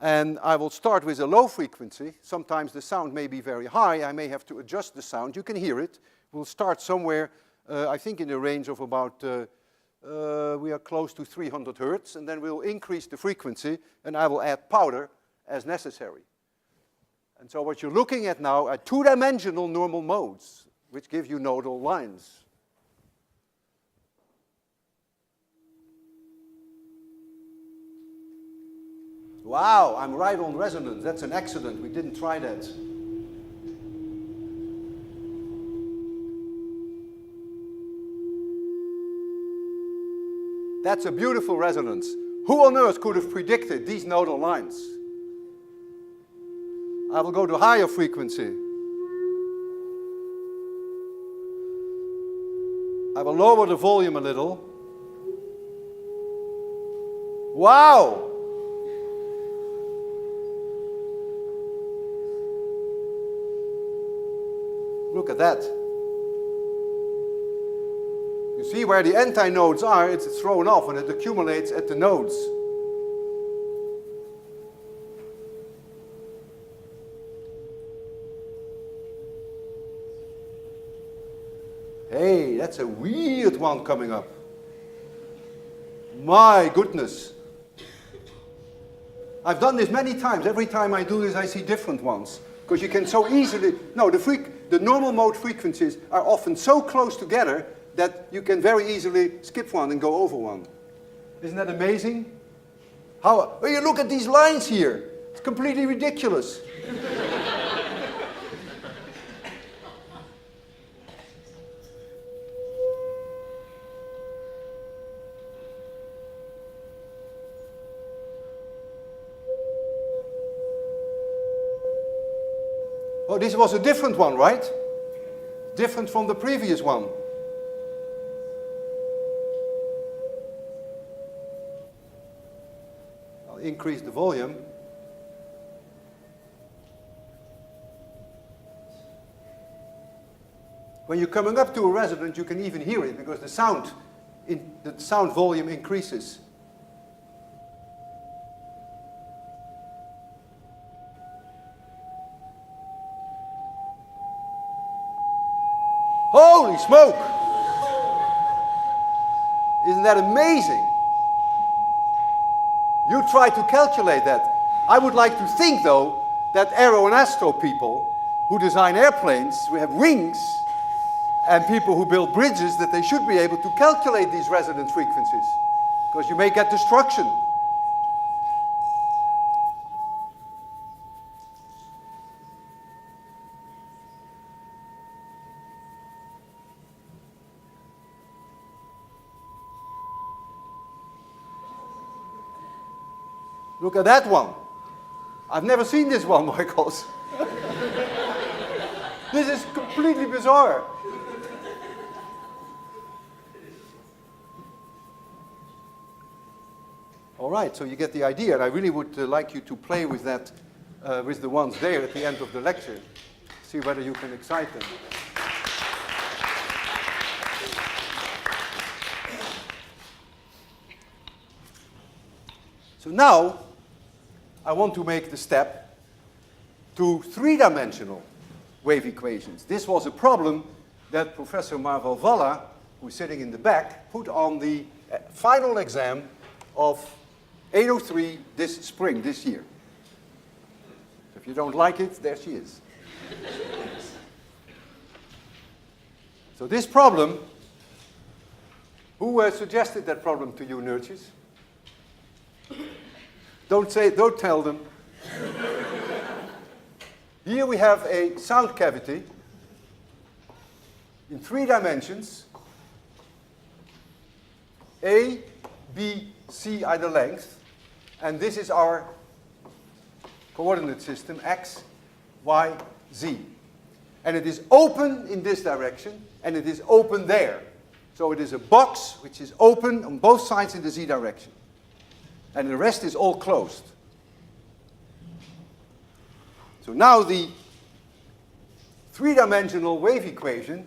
And I will start with a low frequency. Sometimes the sound may be very high. I may have to adjust the sound. You can hear it. We'll start somewhere, I think in the range of about we are close to 300 hertz, and then we'll increase the frequency, and I will add powder as necessary. And so what you're looking at now are two-dimensional normal modes, which give you nodal lines. Wow, I'm right on resonance. That's an accident. We didn't try that. That's a beautiful resonance. Who on earth could have predicted these nodal lines? I will go to higher frequency. I will lower the volume a little. Wow! Look at that. You see where the antinodes are, it's thrown off and it accumulates at the nodes. Hey, that's a weird one coming up. My goodness. I've done this many times. Every time I do this, I see different ones. Because you can so easily, no, the normal mode frequencies are often so close together that you can very easily skip one and go over one. Isn't that amazing? How, oh, you look at these lines here. It's completely ridiculous. Oh, this was a different one, right? Different from the previous one. I'll increase the volume. When you're coming up to a resonance, you can even hear it because the sound volume increases. Holy smoke! Isn't that amazing? You try to calculate that. I would like to think, though, that aero and astro people who design airplanes, who have wings, and people who build bridges, that they should be able to calculate these resonant frequencies, because you may get destruction. Look at that one. I've never seen this one, Michaels. This is completely bizarre. All right, so you get the idea, and I really would like you to play with that, with the ones there at the end of the lecture. See whether you can excite them. So now, I want to make the step to three-dimensional wave equations. This was a problem that Professor Marval Valla, who is sitting in the back, put on the final exam of 803 this spring, this year. If you don't like it, there she is. So this problem, who suggested that problem to you, Nurtjes? Don't tell them. Here we have a sound cavity in 3 dimensions. A, B, C are the length. And this is our coordinate system, x, y, z. And it is open in this direction, and it is open there. So it is a box which is open on both sides in the z direction. And the rest is all closed. So now the three-dimensional wave equation,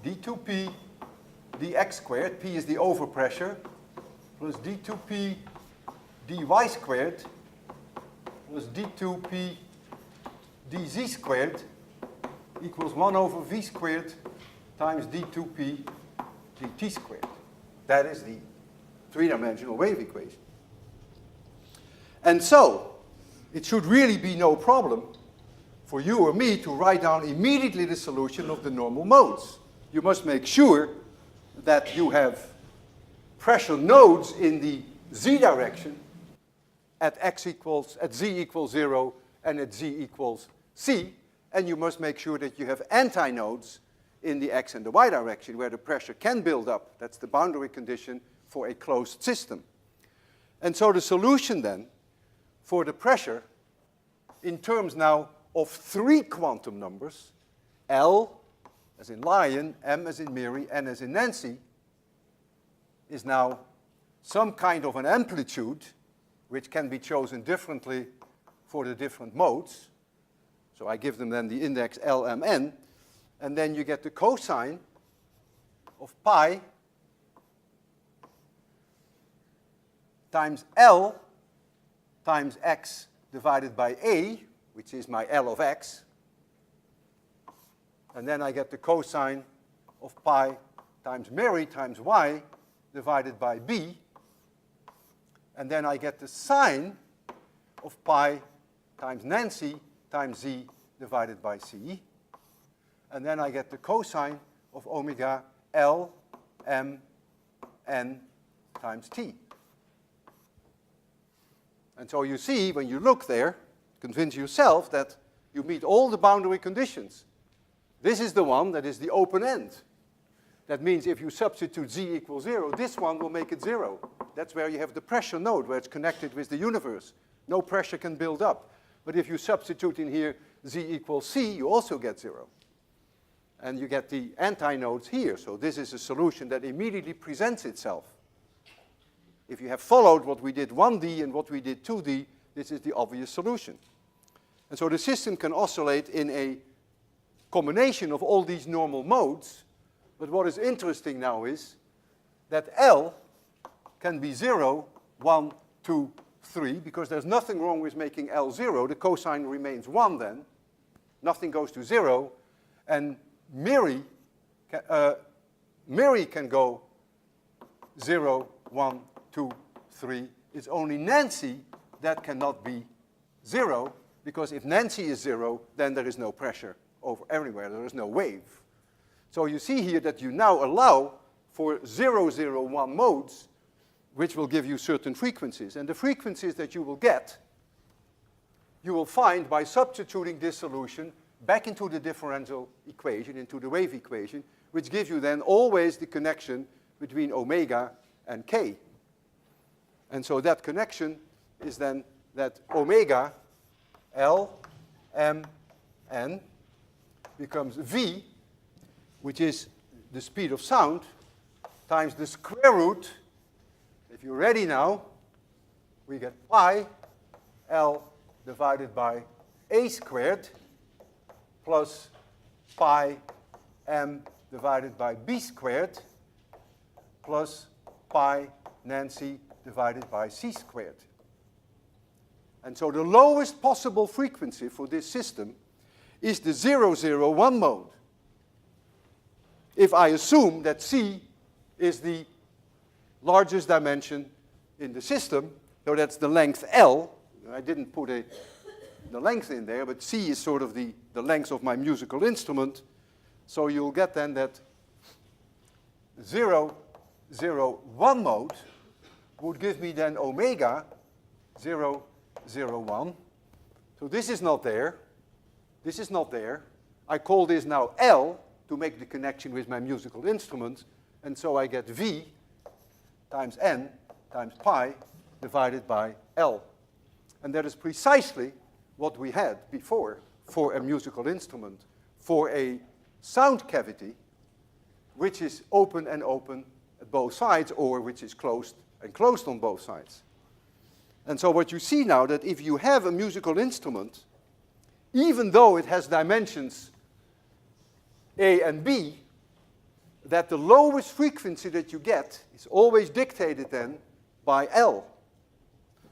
d2p dx squared, p is the overpressure, plus d2p dy squared, plus d2p dz squared, equals 1 over v squared times d2p dt squared. That is the three-dimensional wave equation. And so, it should really be no problem for you or me to write down immediately the solution of the normal modes. You must make sure that you have pressure nodes in the z direction at z equals 0 and at z equals c, and you must make sure that you have antinodes in the x and the y direction where the pressure can build up. That's the boundary condition for a closed system. And so the solution then for the pressure in terms now of 3 quantum numbers, L as in lion, M as in Mary, N as in Nancy, is now some kind of an amplitude which can be chosen differently for the different modes. So I give them then the index L, M, N, and then you get the cosine of pi times L times x divided by a, which is my L of x. And then I get the cosine of pi times Mary times y divided by b. And then I get the sine of pi times Nancy times z divided by c. And then I get the cosine of omega L, M, N times t. And so you see, when you look there, convince yourself that you meet all the boundary conditions. This is the one that is the open end. That means if you substitute z equals 0, this one will make it 0. That's where you have the pressure node, where it's connected with the universe. No pressure can build up. But if you substitute in here z equals c, you also get 0. And you get the antinodes here. So this is a solution that immediately presents itself. If you have followed what we did 1D and what we did 2D, this is the obvious solution. And so the system can oscillate in a combination of all these normal modes. But what is interesting now is that L can be 0, 1, 2, 3, because there's nothing wrong with making L 0. The cosine remains 1 then. Nothing goes to 0. And Mary can go 0, 1, 2, 3. It's only Nancy that cannot be 0, because if Nancy is 0, then there is no pressure over everywhere. There is no wave. So you see here that you now allow for 0, 0, 1 modes, which will give you certain frequencies. And the frequencies that you will get, you will find by substituting this solution back into the differential equation, into the wave equation, which gives you then always the connection between omega and k. And so that connection is then that omega L, M, N becomes V, which is the speed of sound, times the square root. If you're ready now, we get pi L divided by A squared plus pi M divided by B squared plus pi Nancy divided by C squared. And so the lowest possible frequency for this system is the 0, 0, 1 mode. If I assume that C is the largest dimension in the system, so that's the length L. I didn't put the length in there, but C is sort of the length of my musical instrument. So you'll get then that 0, 0, 1 mode would give me then omega 0, 0, 1. So this is not there. This is not there. I call this now L to make the connection with my musical instrument. And so I get V times N times pi divided by L. And that is precisely what we had before for a musical instrument, for a sound cavity, which is open and open at both sides, or which is closed and closed on both sides. And so what you see now, that if you have a musical instrument, even though it has dimensions A and B, that the lowest frequency that you get is always dictated then by L.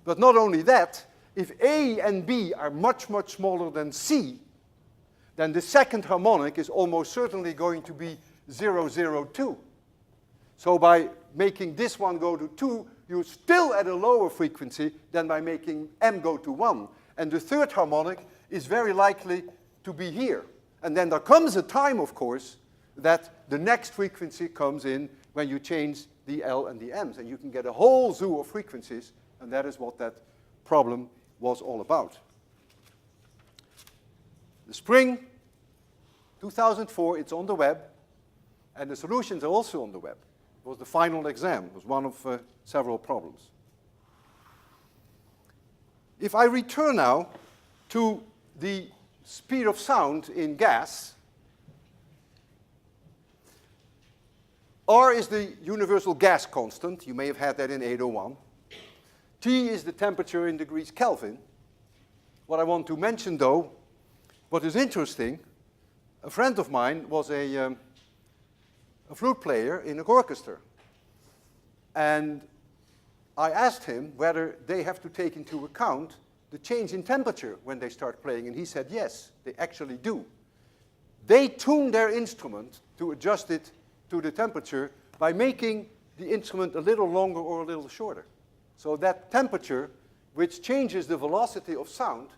But not only that, if A and B are much, much smaller than C, then the second harmonic is almost certainly going to be 0, 0, 2. So by making this one go to 2, you're still at a lower frequency than by making M go to 1. And the third harmonic is very likely to be here. And then there comes a time, of course, that the next frequency comes in when you change the L and the M's. And you can get a whole zoo of frequencies, and that is what that problem was all about. The spring, 2004, it's on the web, and the solutions are also on the web. It was the final exam. It was one of several problems. If I return now to the speed of sound in gas, R is the universal gas constant. You may have had that in 801. T is the temperature in degrees Kelvin. What I want to mention, though, what is interesting, a friend of mine was a flute player in an orchestra. And I asked him whether they have to take into account the change in temperature when they start playing, and he said yes, they actually do. They tune their instrument to adjust it to the temperature by making the instrument a little longer or a little shorter. So that temperature, which changes the velocity of sound,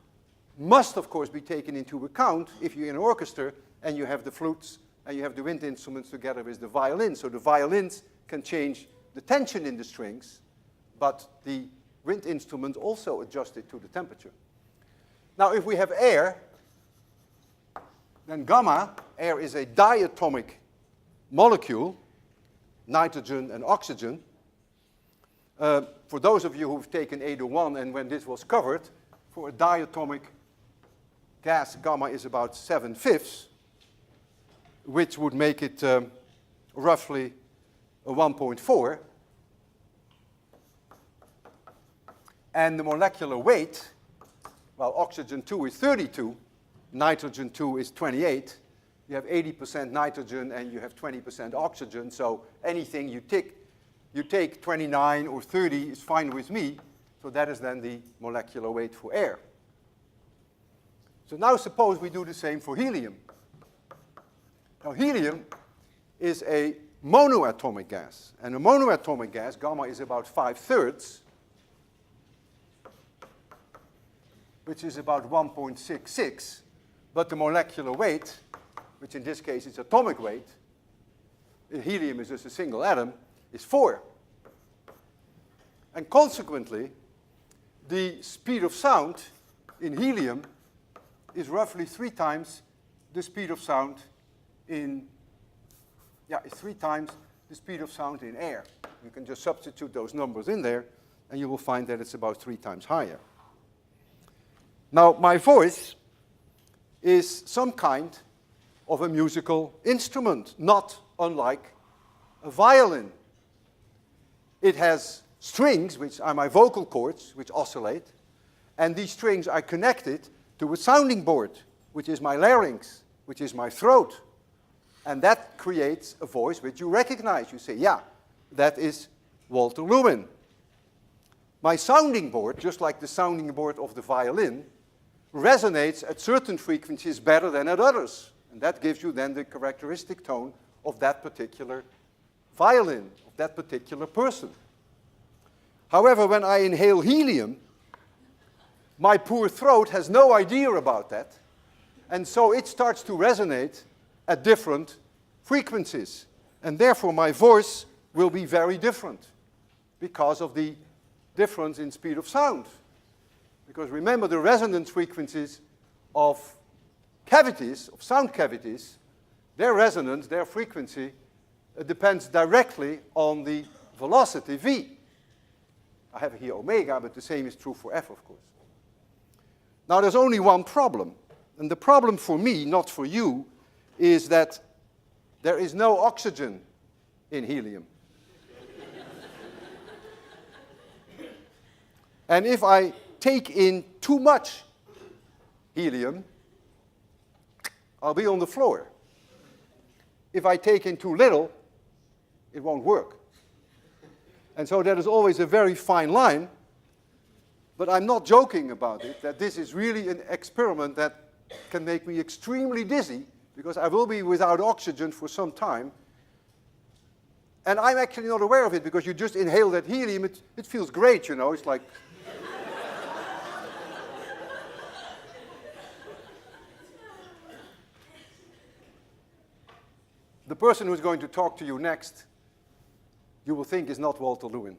must of course be taken into account if you're in an orchestra and you have the flutes and you have the wind instruments together with the violins. So the violins can change the tension in the strings, but the wind instrument also adjusts it to the temperature. Now if we have air, then gamma, air is a diatomic molecule, nitrogen and oxygen. For those of you who've taken 801 and when this was covered, for a diatomic gas, gamma is about 7/5, which would make it roughly a 1.4. And the molecular weight, well, oxygen 2 is 32, nitrogen 2 is 28. You have 80% nitrogen and you have 20% oxygen, so anything you take 29 or 30 is fine with me. So that is then the molecular weight for air. So now suppose we do the same for helium. Now helium is a monoatomic gas. And a monoatomic gas, gamma is about 5/3. which is about 1.66, but the molecular weight, which in this case is atomic weight, in helium is just a single atom, is 4. And consequently, the speed of sound in helium is roughly 3 times the speed of sound in, it's 3 times the speed of sound in air. You can just substitute those numbers in there, and you will find that it's about 3 times higher. Now, my voice is some kind of a musical instrument, not unlike a violin. It has strings, which are my vocal cords, which oscillate, and these strings are connected to a sounding board, which is my larynx, which is my throat. And that creates a voice which you recognize. You say, yeah, that is Walter Lewin. My sounding board, just like the sounding board of the violin, resonates at certain frequencies better than at others. And that gives you then the characteristic tone of that particular violin, of that particular person. However, when I inhale helium, my poor throat has no idea about that, and so it starts to resonate at different frequencies. And therefore, my voice will be very different because of the difference in speed of sound. Because remember, the resonance frequencies of cavities, of sound cavities, their resonance, their frequency, depends directly on the velocity v. I have here omega, but the same is true for f, of course. Now, there's only one problem. And the problem for me, not for you, is that there is no oxygen in helium. And if I take in too much helium, I'll be on the floor. If I take in too little, it won't work. And so there is always a very fine line, but I'm not joking about it, that this is really an experiment that can make me extremely dizzy, because I will be without oxygen for some time. And I'm actually not aware of it, because you just inhale that helium, it feels great, you know, it's like... The person who's going to talk to you next, you will think is not Walter Lewin.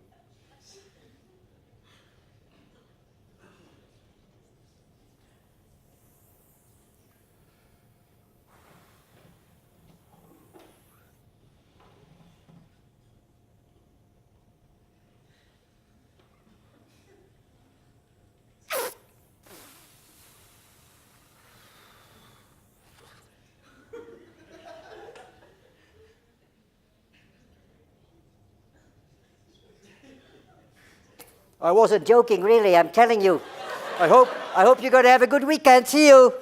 I wasn't joking, really, I'm telling you. I hope you're going to have a good weekend. See you.